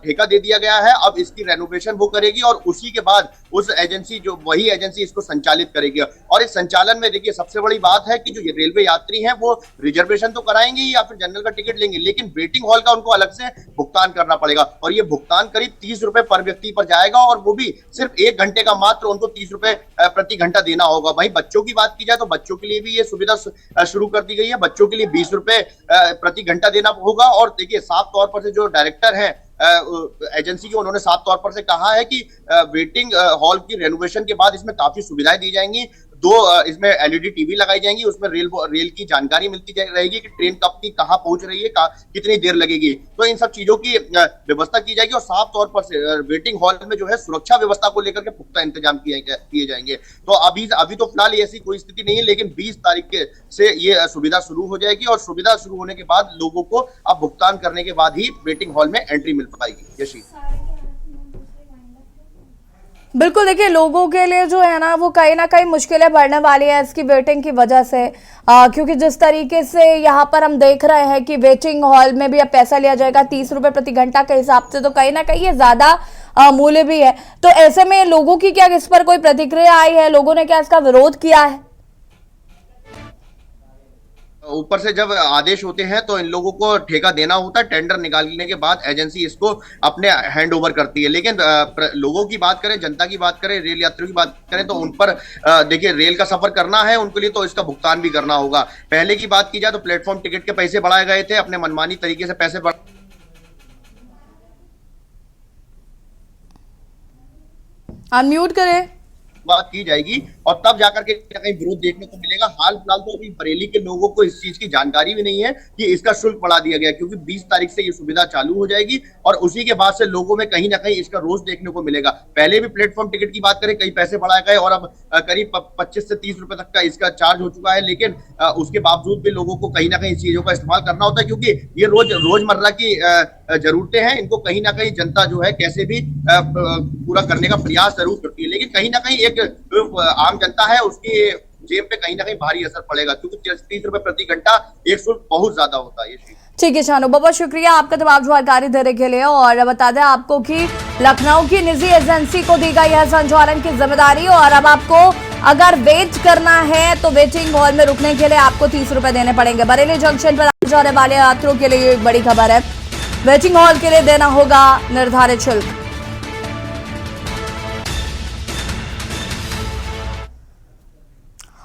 ठेका दे दिया गया है। अब इसकी रेनोवेशन वो करेगी और उसी के बाद उस एजेंसी जो वही एजेंसी इसको संचालित करेगी। और इस संचालन में देखिए सबसे बड़ी बात है कि जो ये रेलवे यात्री हैं वो रिजर्वेशन तो कराएंगे या फिर जनरल का टिकट लेंगे, लेकिन वेटिंग हॉल का उनको अलग से भुगतान करना पड़ेगा और ये भुगतान करीब 30 रुपए पर व्यक्ति पर जाएगा और वो भी सिर्फ 1 घंटे का मात्र उनको 30 रुपए प्रति घंटा देना होगा। वहीं बच्चों की बात की जाए तो बच्चों के लिए भी ये सुविधा शुरू कर दी गई है। बच्चों के लिए 20 रुपए प्रति घंटा देना होगा। और देखिए साफ तौर पर से जो डायरेक्टर है एजेंसी के, उन्होंने साफ तौर पर से कहा है कि वेटिंग हॉल की रेनोवेशन के बाद इसमें काफी सुविधाएं दी जाएंगी। इसमें एलईडी टीवी लगाई जाएंगी, उसमें रेल की जानकारी मिलती रहेगी कि ट्रेन कब की कहाँ पहुंच रही है, कितनी देर लगेगी। तो इन सब चीजों की व्यवस्था की जाएगी और साफ तौर पर से वेटिंग हॉल में जो है सुरक्षा व्यवस्था को लेकर के पुख्ता इंतजाम किए जाएंगे। तो अभी तो फिलहाल ऐसी कोई स्थिति नहीं है, लेकिन 20 तारीख से ये सुविधा शुरू हो जाएगी और सुविधा शुरू होने के बाद लोगों को अब भुगतान करने के बाद ही वेटिंग हॉल में एंट्री मिल पाएगी। यशी, बिल्कुल, देखिए लोगों के लिए जो है ना वो कहीं ना कहीं मुश्किलें बढ़ने वाली है इसकी वेटिंग की वजह से, क्योंकि जिस तरीके से यहाँ पर हम देख रहे हैं कि वेटिंग हॉल में भी अब पैसा लिया जाएगा 30 रुपए प्रति घंटा के हिसाब से, तो कहीं ना कहीं ये ज्यादा मूल्य भी है। तो ऐसे में लोगों की क्या इस पर कोई प्रतिक्रिया आई है, लोगों ने क्या इसका विरोध किया है? ऊपर से जब आदेश होते हैं तो इन लोगों को ठेका देना होता है, टेंडर निकालने के बाद एजेंसी इसको अपने हैंड ओवर करती है। लेकिन लोगों की बात करें, जनता की बात करें, रेल यात्रियों की बात करें तो उन पर देखिए रेल का सफर करना है उनके लिए, तो इसका भुगतान भी करना होगा। पहले की बात की जाए तो प्लेटफॉर्म टिकट के पैसे बढ़ाए गए थे, अपने मनमानी तरीके से पैसे अनम्यूट करें, बात की जाएगी और तब जाकर के कहीं विरोध देखने को मिलेगा। हाल फिलहाल तो अभी बरेली के लोगों को इस चीज की जानकारी भी नहीं है कि इसका शुल्क बढ़ा दिया गया, क्योंकि 20 तारीख से ये सुविधा चालू हो जाएगी और उसी के बाद से लोगों में कहीं ना कहीं इसका रोज देखने को मिलेगा। पहले भी प्लेटफॉर्म टिकट की बात करें, कई पैसे बढ़ाए गए और अब करीब 25 से 30 रुपए तक का इसका चार्ज हो चुका है, लेकिन उसके बावजूद भी लोगों को कहीं ना कहीं इस चीजों का इस्तेमाल करना होता है, क्योंकि ये रोजमर्रा की जरूरतें हैं। इनको कहीं ना कहीं जनता जो है कैसे भी पूरा करने का प्रयास जरूर करती है, लेकिन कहीं ना कहीं एक आम जनता है उसकी जेब पे कहीं ना कहीं भारी असर पड़ेगा, क्योंकि 30 रुपए प्रति घंटा एक शुल्क बहुत ज्यादा होता है। ठीक है शानू, बहुत शुक्रिया आपका तमाम जानकारी देने के लिए। और बता दें आपको कि लखनऊ की निजी एजेंसी को दी गई है संचालन की जिम्मेदारी, और अब आपको अगर वेट करना है तो वेटिंग हॉल में रुकने के लिए आपको 30 रुपए देने पड़ेंगे। बरेली जंक्शन पर आने जाने वाले यात्रियों के लिए एक बड़ी खबर है, वेटिंग हॉल के लिए देना होगा निर्धारित शुल्क।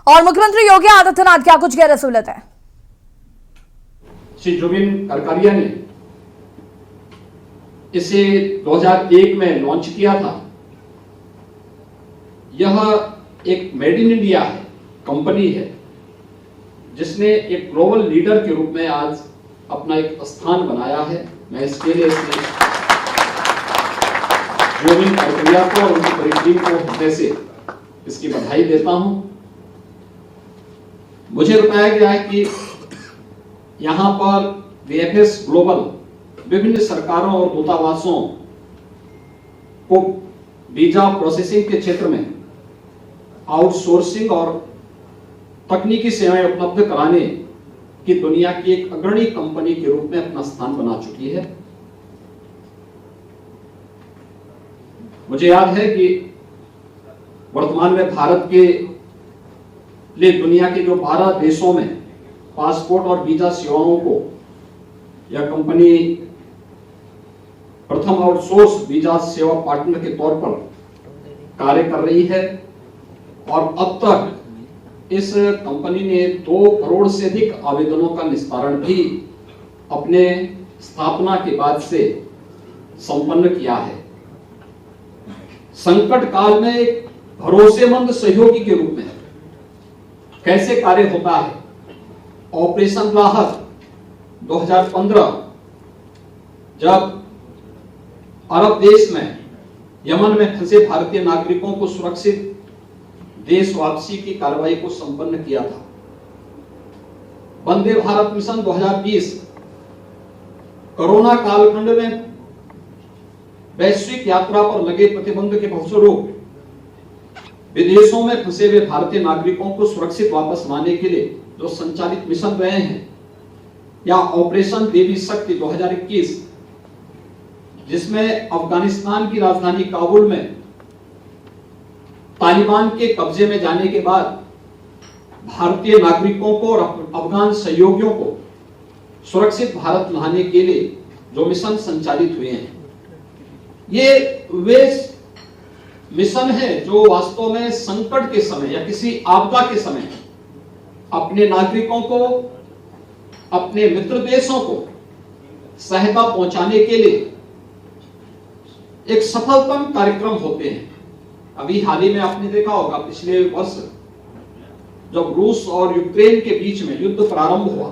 और मुख्यमंत्री योगी आदित्यनाथ क्या कुछ कह रहे, सुन लेते हैं। श्री जुबिन करकरिया ने इसे 2001 में लॉन्च किया था। यह एक मेड इन इंडिया है, कंपनी है जिसने एक ग्लोबल लीडर के रूप में आज अपना एक स्थान बनाया है। मैं इसके लिए जुबिन करकरिया को और उनकी पूरी टीम को हृदय से इसकी बधाई देता हूं। मुझे बताया गया है कि यहाँ पर वीएफएस ग्लोबल विभिन्न सरकारों और दूतावासों को वीजा प्रोसेसिंग के क्षेत्र में आउटसोर्सिंग और तकनीकी सेवाएं उपलब्ध कराने की दुनिया की एक अग्रणी कंपनी के रूप में अपना स्थान बना चुकी है। मुझे याद है कि वर्तमान में भारत के लिए दुनिया के जो 12 देशों में पासपोर्ट और वीजा सेवाओं को यह कंपनी प्रथम आउटसोर्स वीजा सेवा पार्टनर के तौर पर कार्य कर रही है, और अब तक इस कंपनी ने 2 करोड़ से अधिक आवेदनों का निस्तारण भी अपने स्थापना के बाद से संपन्न किया है। संकट काल में एक भरोसेमंद सहयोगी के रूप में कैसे कार्य होता है। ऑपरेशन राहत 2015 जब अरब देश में यमन में फंसे भारतीय नागरिकों को सुरक्षित देश वापसी की कार्रवाई को संपन्न किया था। वंदे भारत मिशन 2020 कोरोना कालखंड में वैश्विक यात्रा पर लगे प्रतिबंध के फलस्वरूप विदेशों में फंसे हुए भारतीय नागरिकों को सुरक्षित वापस लाने के लिए जो संचालित मिशन रहे हैं, या ऑपरेशन देवी शक्ति 2021 जिसमें अफगानिस्तान की राजधानी काबुल में तालिबान के कब्जे में जाने के बाद भारतीय नागरिकों को और अफगान सहयोगियों को सुरक्षित भारत लाने के लिए जो मिशन संचालित हुए हैं, ये वे मिशन है जो वास्तव में संकट के समय या किसी आपदा के समय अपने नागरिकों को, अपने मित्र देशों को सहायता पहुंचाने के लिए एक सफलतम कार्यक्रम होते हैं। अभी हाल ही में आपने देखा होगा, पिछले वर्ष जब रूस और यूक्रेन के बीच में युद्ध प्रारंभ हुआ,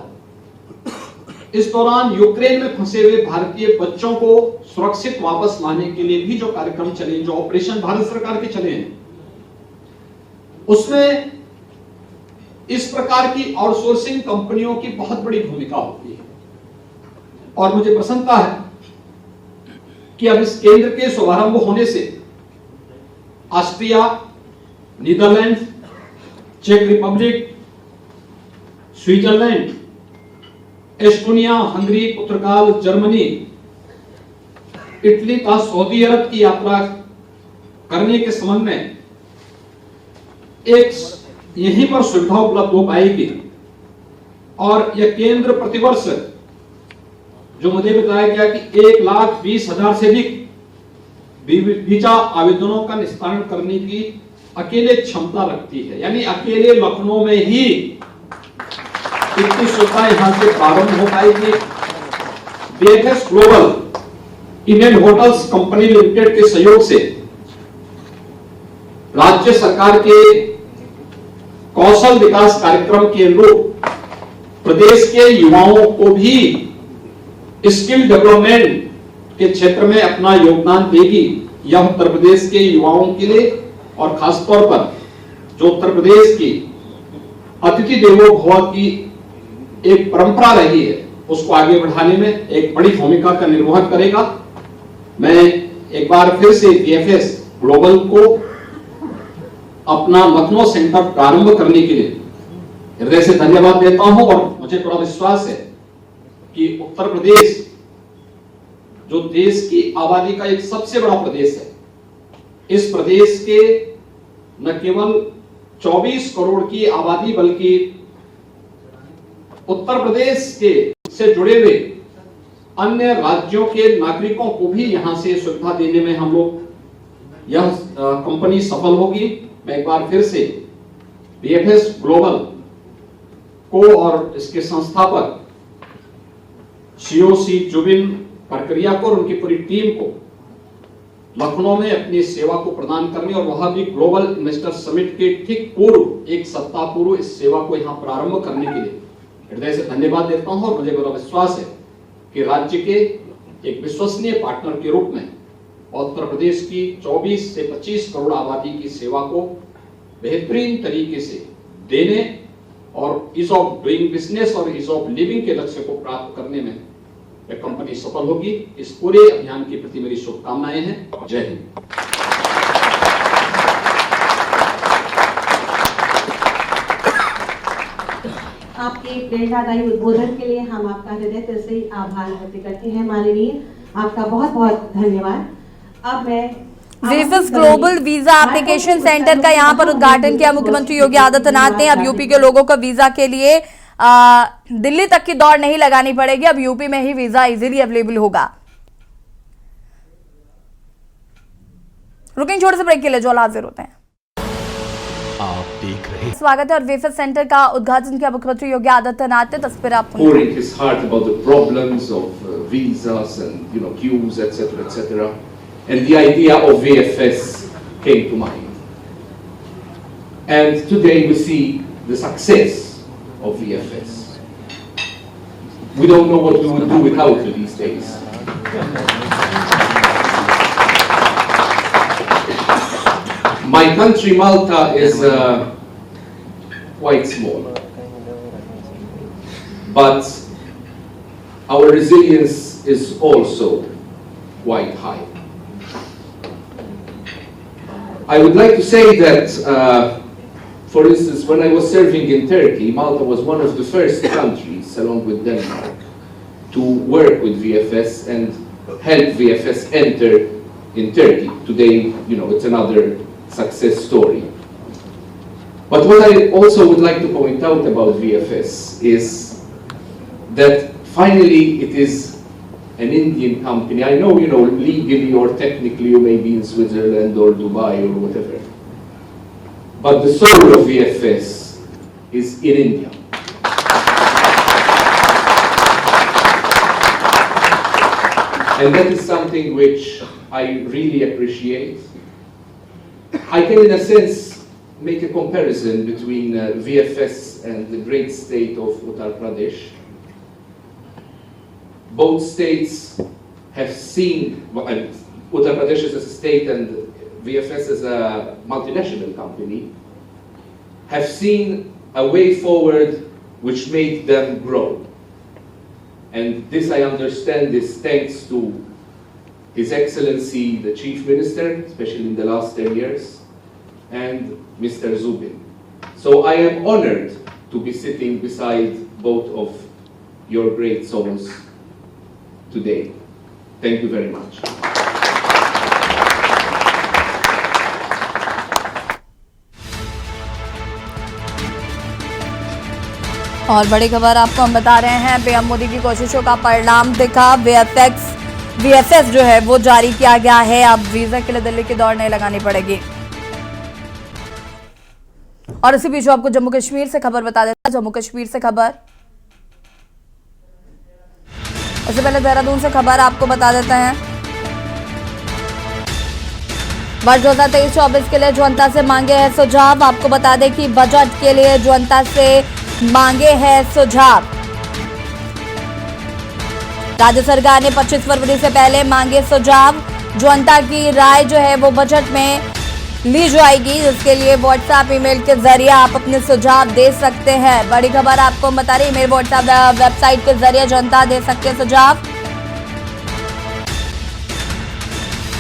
इस दौरान यूक्रेन में फंसे हुए भारतीय बच्चों को सुरक्षित वापस लाने के लिए भी जो कार्यक्रम चले, जो ऑपरेशन भारत सरकार के चले हैं, उसमें इस प्रकार की आउटसोर्सिंग कंपनियों की बहुत बड़ी भूमिका होती है। और मुझे प्रसन्नता है कि अब इस केंद्र के शुभारंभ होने से ऑस्ट्रिया, नीदरलैंड, चेक रिपब्लिक, स्विट्जरलैंड, एस्टोनिया, हंगरी, पुर्तगाल, जर्मनी, इटली तथा सऊदी अरब की यात्रा करने के संबंध में एक यहीं पर सुविधा उपलब्ध हो पाएगी। और यह केंद्र प्रतिवर्ष, जो मुझे बताया गया कि 1,20,000 से अधिक वीजा आवेदनों का निस्तारण करने की अकेले क्षमता रखती है। यानी अकेले लखनऊ में ही इतनी सुविधा यहां से प्रारंभ हो पाएगी। VFS global Indian hotels company limited के सहयोग से राज्य सरकार के कौशल विकास कार्यक्रम के अनुरूप प्रदेश के युवाओं को भी स्किल डेवलपमेंट के क्षेत्र में अपना योगदान देगी। यह उत्तर प्रदेश के युवाओं के लिए और खासतौर पर जो उत्तर प्रदेश की अतिथि देवो भव की एक परंपरा रही है, उसको आगे बढ़ाने में एक बड़ी भूमिका का निर्वहन करेगा। मैं एक बार फिर से VFS ग्लोबल को अपना लखनऊ सेंटर प्रारंभ करने के लिए हृदय से धन्यवाद देता हूं। और मुझे पूरा विश्वास है कि उत्तर प्रदेश, जो देश की आबादी का एक सबसे बड़ा प्रदेश है, इस प्रदेश के न केवल 24 करोड़ की आबादी बल्कि उत्तर प्रदेश के से जुड़े हुए अन्य राज्यों के नागरिकों को भी यहां से सुविधा देने में हम लोग यह कंपनी सफल होगी। मैं एक बार फिर से VFS ग्लोबल को और इसके संस्थापक COC जुबिन प्रक्रिया को और उनकी पूरी टीम को लखनऊ में अपनी सेवा को प्रदान करने और वहां भी ग्लोबल इन्वेस्टर समिट के ठीक पूर्व, एक सप्ताह पूर्व इस सेवा को यहां प्रारंभ करने के लिए हृदय से धन्यवाद देता हूं। और मुझे पूरा विश्वास है कि राज्य के एक विश्वसनीय पार्टनर के रूप में उत्तर प्रदेश की 24 से 25 करोड़ आबादी की सेवा को बेहतरीन तरीके से देने और ईज ऑफ डूइंग बिजनेस और ईज ऑफ लिविंग के लक्ष्य को प्राप्त करने में यह कंपनी सफल होगी। इस पूरे अभियान के प्रति मेरी शुभकामनाएं हैं। जय हिंद। आपके प्रेरणादायी उद्बोधन के लिए हम आपका हृदय से आभार व्यक्त करते हैं। माननीय, आपका बहुत बहुत धन्यवाद। अब मैं VFS global visa application centre का यहाँ पर उद्घाटन किया मुख्यमंत्री योगी आदित्यनाथ ने। अब यूपी के लोगों को वीजा के लिए दिल्ली तक की दौड़ नहीं लगानी पड़ेगी, अब यूपी में ही वीजा इजीली अवेलेबल होगा। रुकें छोटे से ब्रेक के लिए, जो हाजिर होते हैं। आप देख रहे हैं स्वागत है। और VFS सेंटर का उद्घाटन किया मुख्यमंत्री योगी आदित्यनाथ ने। तस्वीर आप pouring his heart about the problems of visas and queues, etc., etc. And the idea of VFS came to mind. And today we see the success of VFS. We don't know what we would do without it these days. My country, Malta, is quite small, but our resilience is also quite high. I would like to say that, for instance, when I was serving in Turkey, Malta was one of the first countries, along with Denmark, to work with VFS and help VFS enter in Turkey. Today, it's another success story. But what I also would like to point out about VFS is that finally it is an Indian company. I know, legally or technically you may be in Switzerland or Dubai or whatever. But the soul of VFS is in India. And that is something which I really appreciate. I can, in a sense, make a comparison between VFS and the great state of Uttar Pradesh. Both states have seen, Uttar Pradesh is a state and VFS is a multinational company, have seen a way forward which made them grow. And this, I understand, is thanks to His Excellency the Chief Minister, especially in the last 10 years, and Mr. Zubin. So I am honored to be sitting beside both of your great souls today. Thank you very much. और बड़ी खबर आपको हम बता रहे हैं, PM Modi की कोशिशों का परिणाम दिखा। वीएफएस जो है वो जारी किया गया है। अब वीजा के लिए दिल्ली की दौड़ नहीं लगानी पड़ेगी। और इसी बीच आपको जम्मू कश्मीर से खबर बता देता, जम्मू कश्मीर से खबर, उससे पहले देहरादून से खबर आपको बता देते हैं। वर्ष 2023-24 के लिए जनता से मांगे हैं सुझाव। आपको बता दें कि बजट के लिए जनता से मांगे हैं सुझाव। राज्य सरकार ने 25 फरवरी से पहले मांगे सुझाव। जनता की राय जो है वो बजट में ली जाएगी, जिसके लिए व्हाट्सएप ईमेल के जरिए आप अपने सुझाव दे सकते हैं। बड़ी खबर आपको बता रही है, मेरे व्हाट्सएप वेबसाइट के जरिए जनता दे सकते हैं सुझाव।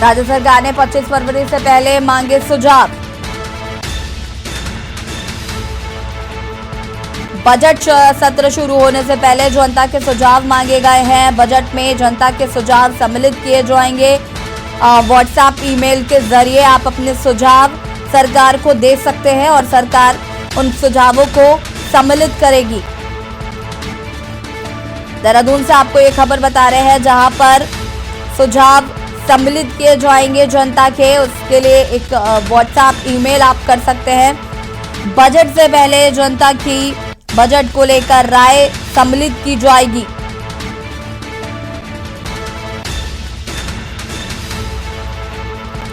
राज्य सरकार ने 25 फरवरी से पहले मांगे सुझाव। बजट सत्र शुरू होने से पहले जनता के सुझाव मांगे गए हैं। बजट में जनता के सुझाव सम्मिलित किए जाएंगे। व्हाट्सएप ईमेल के जरिए आप अपने सुझाव सरकार को दे सकते हैं और सरकार उन सुझावों को सम्मिलित करेगी। देहरादून से आपको ये खबर बता रहे हैं, जहां पर सुझाव सम्मिलित किए जाएंगे जनता के, उसके लिए एक व्हाट्सएप ईमेल आप कर सकते हैं। बजट से पहले जनता की बजट को लेकर राय सम्मिलित की जाएगी।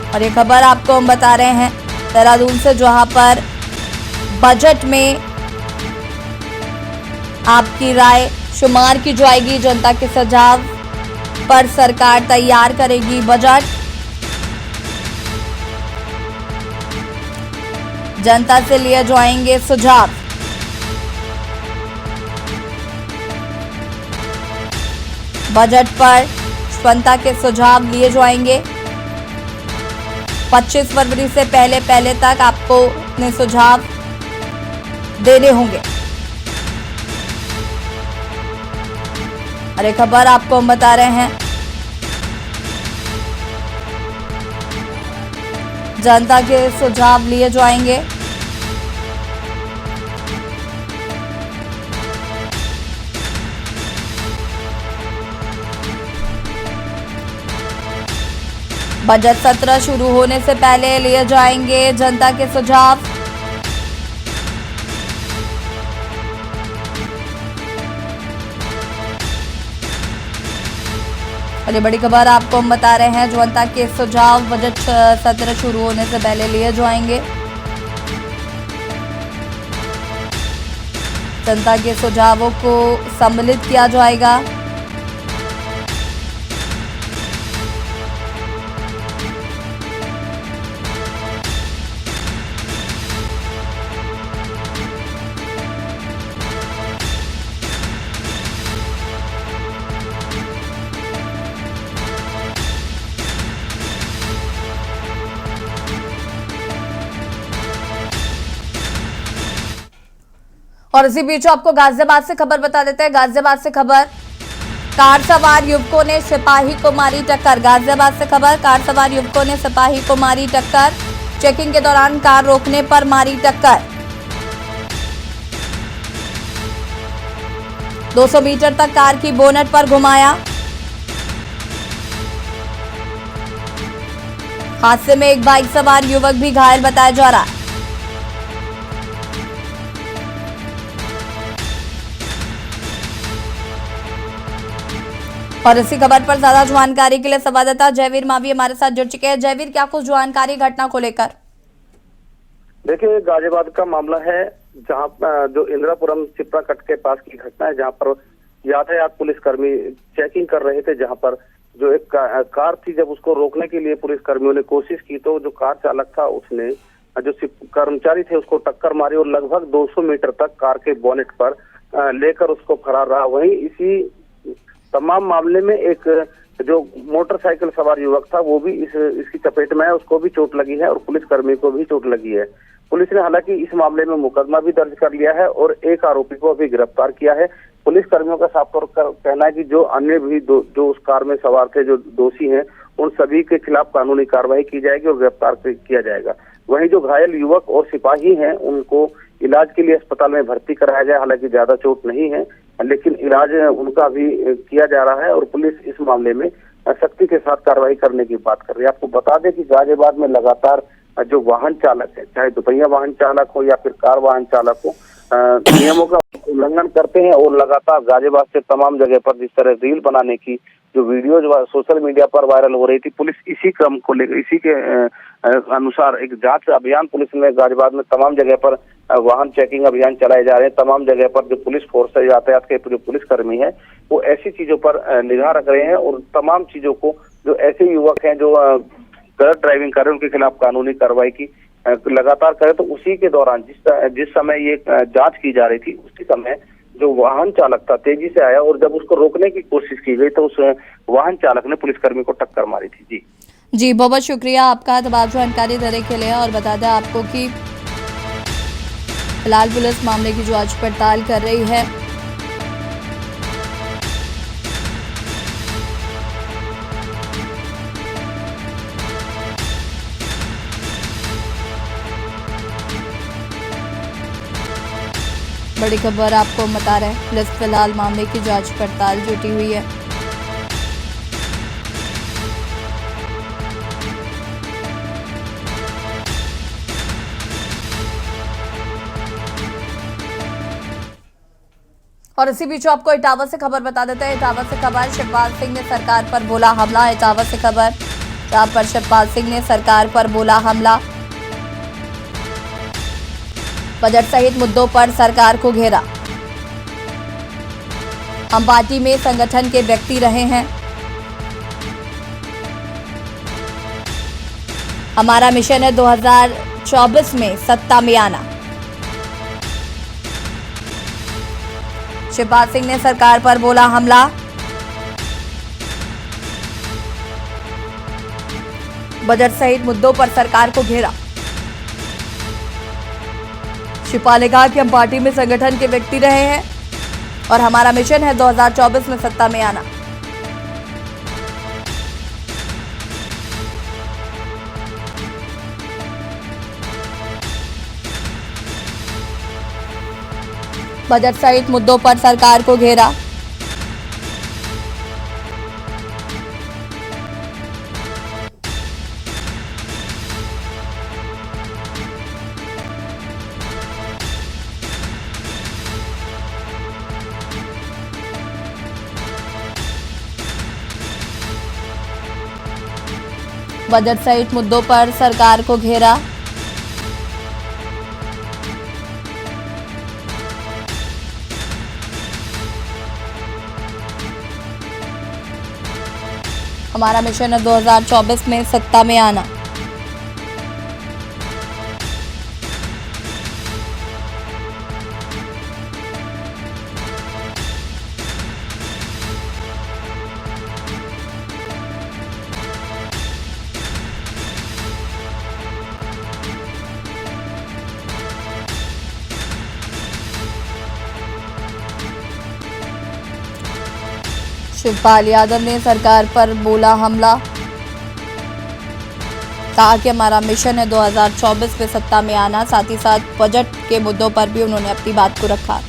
और ये खबर आपको हम बता रहे हैं देहरादून से, जहां पर बजट में आपकी राय शुमार की जाएगी। जनता के सुझाव पर सरकार तैयार करेगी बजट। जनता से लिए जाएंगे सुझाव। बजट पर जनता के सुझाव लिए जाएंगे। 25 फरवरी से पहले तक आपको अपने सुझाव देने होंगे। अरे खबर आपको हम बता रहे हैं, जनता के सुझाव लिए जाएंगे। बजट सत्र शुरू होने से पहले लिए जाएंगे जनता के सुझाव। और ये बड़ी खबर आपको हम बता रहे हैं, जनता के सुझाव बजट सत्र शुरू होने से पहले लिए जाएंगे। जनता के सुझावों को सम्मिलित किया जाएगा। और इसी बीच आपको गाजियाबाद से खबर बता देते हैं। गाजियाबाद से खबर, कार सवार युवकों ने सिपाही को मारी टक्कर। गाजियाबाद से खबर, कार सवार युवकों ने सिपाही को मारी टक्कर। चेकिंग के दौरान कार रोकने पर मारी टक्कर। 200 मीटर तक कार की बोनट पर घुमाया। हादसे में एक बाइक सवार युवक भी घायल बताया जा रहा है। और इसी खबर पर ज्यादा जानकारी के लिए संवाददाता जयवीर मावी हमारे साथ जुड़ चुके हैं। जयवीर, क्या कुछ जानकारी घटना को लेकर? देखिए, गाजियाबाद का मामला है जहां जो इंदिरापुरम चिपरा कट के पास की घटना है, जहां पर यातायात पुलिसकर्मी चेकिंग कर रहे थे, जहां पर जो एक कार थी, जब उसको रोकने के लिए पुलिस कर्मियों ने कोशिश की तो जो कार चालक था उसने जो कर्मचारी थे उसको टक्कर मारी और लगभग 200 मीटर तक कार के बोनेट पर लेकर उसको फरार रहा। वहीं इसी तमाम मामले में एक जो मोटरसाइकिल सवार युवक था वो भी इसकी चपेट में है, उसको भी चोट लगी है और पुलिसकर्मी को भी चोट लगी है। पुलिस ने हालांकि इस मामले में मुकदमा भी दर्ज कर लिया है और एक आरोपी को अभी गिरफ्तार किया है। पुलिस कर्मियों का साफ तौर पर कहना है कि जो अन्य भी जो उस कार में सवार थे, जो दोषी हैं, उन सभी के खिलाफ कानूनी कार्रवाई की जाएगी और गिरफ्तार किया जाएगा। वहीं जो घायल युवक और सिपाही हैं उनको इलाज के लिए अस्पताल में भर्ती कराया गया। हालांकि ज्यादा चोट नहीं है, लेकिन इलाज उनका भी किया जा रहा है और पुलिस इस मामले में सख्ती के साथ कार्रवाई करने की बात कर रही है। आपको बता दें कि गाजियाबाद में लगातार जो वाहन चालक है, चाहे दोपहिया वाहन चालक हो या फिर कार वाहन चालक हो, नियमों का उल्लंघन करते हैं और लगातार गाजियाबाद से तमाम जगह पर जिस तरह रील बनाने की जो वीडियोज सोशल मीडिया पर वायरल हो रही थी, पुलिस इसी क्रम को लेकर इसी के अनुसार एक जांच अभियान पुलिस ने गाजियाबाद में तमाम जगह पर वाहन चेकिंग अभियान चलाए जा रहे हैं। तमाम जगह पर जो पुलिस फोर्स है, यातायात के जो पुलिसकर्मी है, वो ऐसी चीजों पर निगाह रख रहे हैं और तमाम चीजों को जो ऐसे युवक हैं जो गलत ड्राइविंग कर रहे हैं उनके खिलाफ कानूनी कार्रवाई की लगातार करे। तो उसी के दौरान जिस समय ये जांच की जा रही थी, उसी समय जो वाहन चालक था तेजी से आया और जब उसको रोकने की कोशिश की गई तो उस वाहन चालक ने पुलिसकर्मी को टक्कर मारी थी। जी बहुत शुक्रिया आपका तमाम जानकारी देने के लिए। और बता दें आपको कि फिलहाल पुलिस मामले की जांच पड़ताल कर रही है। बड़ी खबर आपको बता रहे हैं, पुलिस फिलहाल मामले की जांच पड़ताल जुटी हुई है। और इसी बीच आपको इटावा से खबर बता देते हैं। इटावा से खबर, शिवपाल सिंह ने सरकार पर बोला हमला। इटावा से खबर, जहां पर शिवपाल सिंह ने सरकार पर बोला हमला। बजट सहित मुद्दों पर सरकार को घेरा। हम पार्टी में संगठन के व्यक्ति रहे हैं, हमारा मिशन है 2024 में सत्ता में आना। शिवपाल सिंह ने सरकार पर बोला हमला। बजट सहित मुद्दों पर सरकार को घेरा। शिवपाल ने कहा कि हम पार्टी में संगठन के व्यक्ति रहे हैं और हमारा मिशन है 2024 में सत्ता में आना। बजट सहित मुद्दों पर सरकार को घेरा। बजट सहित मुद्दों पर सरकार को घेरा। हमारा मिशन है 2024 में सत्ता में आना। शिवपाल यादव ने सरकार पर बोला हमला। कहा कि हमारा मिशन है 2024 में सत्ता में आना। साथ ही साथ बजट के मुद्दों पर भी उन्होंने अपनी बात को रखा।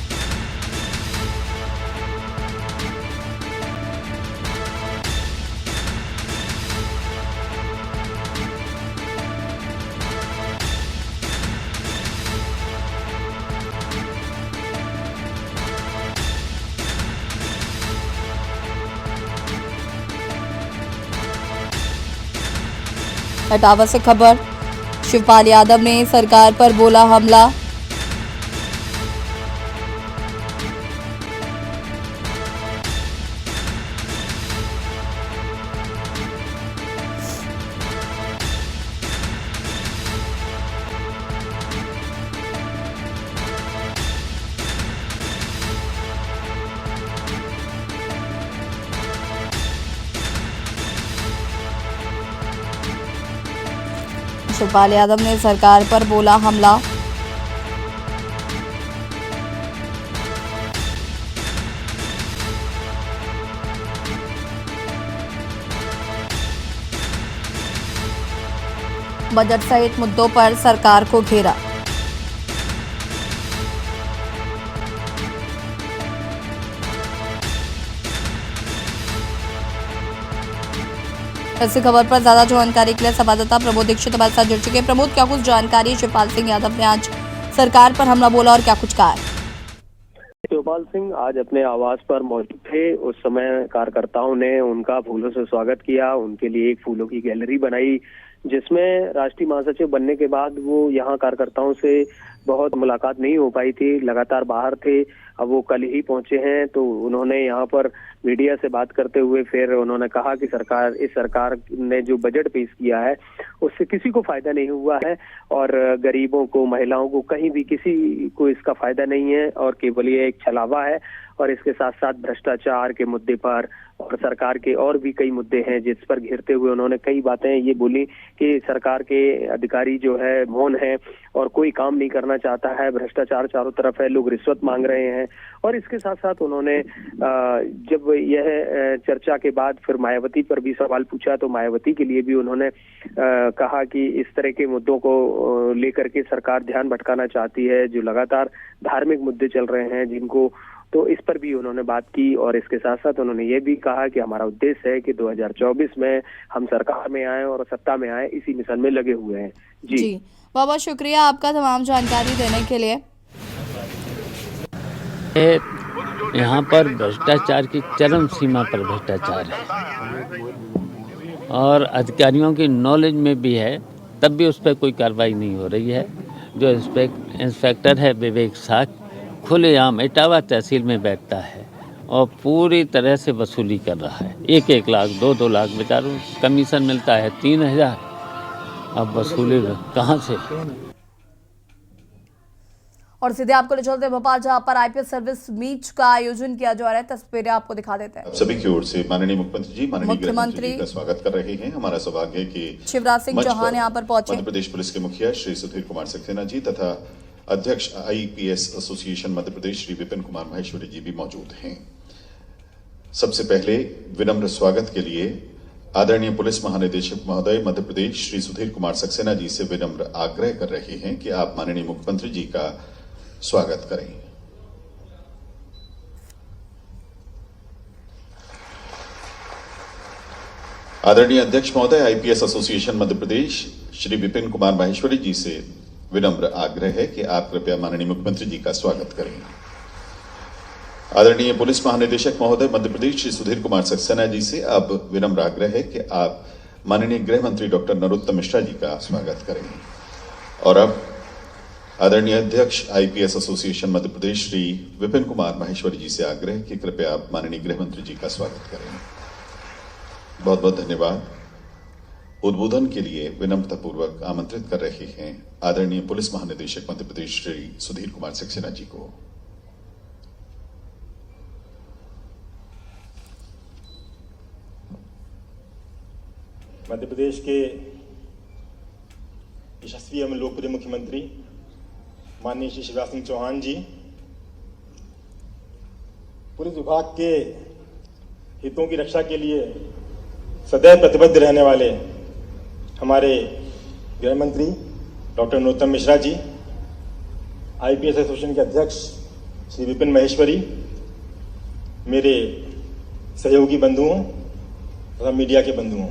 इटावा से खबर, शिवपाल यादव ने सरकार पर बोला हमला। शिवपाल यादव ने सरकार पर बोला हमला। बजट सहित मुद्दों पर सरकार को घेरा। ऐसी खबर पर ज्यादा जानकारी के लिए संवाददाता प्रमोद दीक्षित हमारे साथ जुड़ चुके हैं। प्रमोद, क्या कुछ जानकारी? शिवपाल सिंह यादव ने आज सरकार पर हमला बोला और क्या कुछ कहा? शिवपाल सिंह आज अपने आवास पर मौजूद थे। उस समय कार्यकर्ताओं ने उनका फूलों से स्वागत किया, उनके लिए एक फूलों की गैलरी बनाई, जिसमें राष्ट्रीय महासचिव बनने के बाद वो यहाँ कार्यकर्ताओं से बहुत मुलाकात नहीं हो पाई थी, लगातार बाहर थे। अब वो कल ही पहुंचे हैं, तो उन्होंने यहाँ पर मीडिया से बात करते हुए फिर उन्होंने कहा कि इस सरकार ने जो बजट पेश किया है उससे किसी को फायदा नहीं हुआ है और गरीबों को, महिलाओं को, कहीं भी किसी को इसका फायदा नहीं है और केवल ये एक छलावा है। और इसके साथ साथ भ्रष्टाचार के मुद्दे पर और सरकार के और भी कई मुद्दे हैं जिस पर घेरते हुए उन्होंने कई बातें ये बोली कि सरकार के अधिकारी जो है मौन है और कोई काम नहीं करना चाहता है, भ्रष्टाचार चारों तरफ है, लोग रिश्वत मांग रहे हैं। और इसके साथ साथ उन्होंने जब यह चर्चा के बाद फिर मायावती पर भी सवाल पूछा, तो मायावती के लिए भी उन्होंने कहा कि इस तरह के मुद्दों को लेकर के सरकार ध्यान भटकाना चाहती है, जो लगातार धार्मिक मुद्दे चल रहे हैं जिनको, तो इस पर भी उन्होंने बात की। और इसके साथ साथ उन्होंने ये भी कहा कि हमारा उद्देश्य है कि 2024 में हम सरकार में आए और सत्ता में आए, इसी मिशन में लगे हुए हैं। जी बहुत बहुत शुक्रिया आपका तमाम जानकारी देने के लिए। यहाँ पर भ्रष्टाचार की चरम सीमा पर भ्रष्टाचार है और अधिकारियों की नॉलेज में भी है, तब भी उस पर कोई कार्रवाई नहीं हो रही है। जो इंस्पेक्टर है विवेक साख खुलेआम इटावा तहसील में बैठता है और पूरी तरह से वसूली कर रहा है। 1-1 लाख 2-2 लाख बेचारों कमीशन मिलता है 3000, अब वसूली कहाँ से? और सीधे आपको ले चलते हैं भोपाल, जहां पर आईपीएस सर्विस मीट का आयोजन किया जा रहा है। तस्वीरें आपको दिखा देते हैं। आप सभी की ओर से माननीय मुख्यमंत्री जी, माननीय गृह मंत्री का स्वागत कर रहे हैं। हमारा सौभाग्य है कि शिवराज सिंह चौहान यहाँ पर पहुंचे। मध्य प्रदेश पुलिस के मुखिया श्री सुधीर कुमार सक्सेना जी तथा अध्यक्ष आईपीएस एसोसिएशन मध्य प्रदेश श्री विपिन कुमार माहेश्वरी जी भी मौजूद हैं। सबसे पहले विनम्र स्वागत के लिए आदरणीय पुलिस महानिदेशक महोदय मध्य प्रदेश श्री सुधीर कुमार सक्सेना जी से विनम्र आग्रह कर रहे हैं कि आप माननीय मुख्यमंत्री जी का स्वागत करें। आदरणीय अध्यक्ष महोदय आईपीएस एसोसिएशन मध्य प्रदेश श्री विपिन कुमार माहेश्वरी जी से विनम्र आग्रह है कि आप कृपया माननीय मुख्यमंत्री जी का स्वागत करें। आदरणीय पुलिस महानिदेशक महोदय मध्य प्रदेश श्री सुधीर कुमार सक्सेना जी से अब विनम्र आग्रह है कि आप माननीय गृह मंत्री डॉक्टर नरोत्तम मिश्रा जी का स्वागत करें। और अब आदरणीय अध्यक्ष आईपीएस एसोसिएशन मध्य प्रदेश श्री विपिन कुमार माहेश्वरी जी से आग्रह कि कृपया आप माननीय गृह मंत्री जी का स्वागत करें। बहुत बहुत धन्यवाद। उद्बोधन के लिए विनम्रतापूर्वक आमंत्रित कर रहे हैं आदरणीय पुलिस महानिदेशक मध्य प्रदेश श्री सुधीर कुमार सक्सेना जी को। मध्य प्रदेश के यशस्वी एवं लोकप्रिय मुख्यमंत्री माननीय श्री शिवराज सिंह चौहान जी, पुलिस विभाग के हितों की रक्षा के लिए सदैव प्रतिबद्ध रहने वाले हमारे गृह मंत्री doctor Narottam Mishra ji, IPS association के अध्यक्ष श्री विपिन माहेश्वरी, मेरे सहयोगी बंधुओं तथा मीडिया के बंधुओं,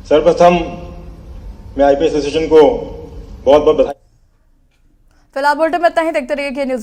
सर्वप्रथम मैं आईपीएस एसोसिएशन को बहुत बहुत बधाई। फिलहाल बुलेटिन में इतना ही। देखते रहिए न्यूज़।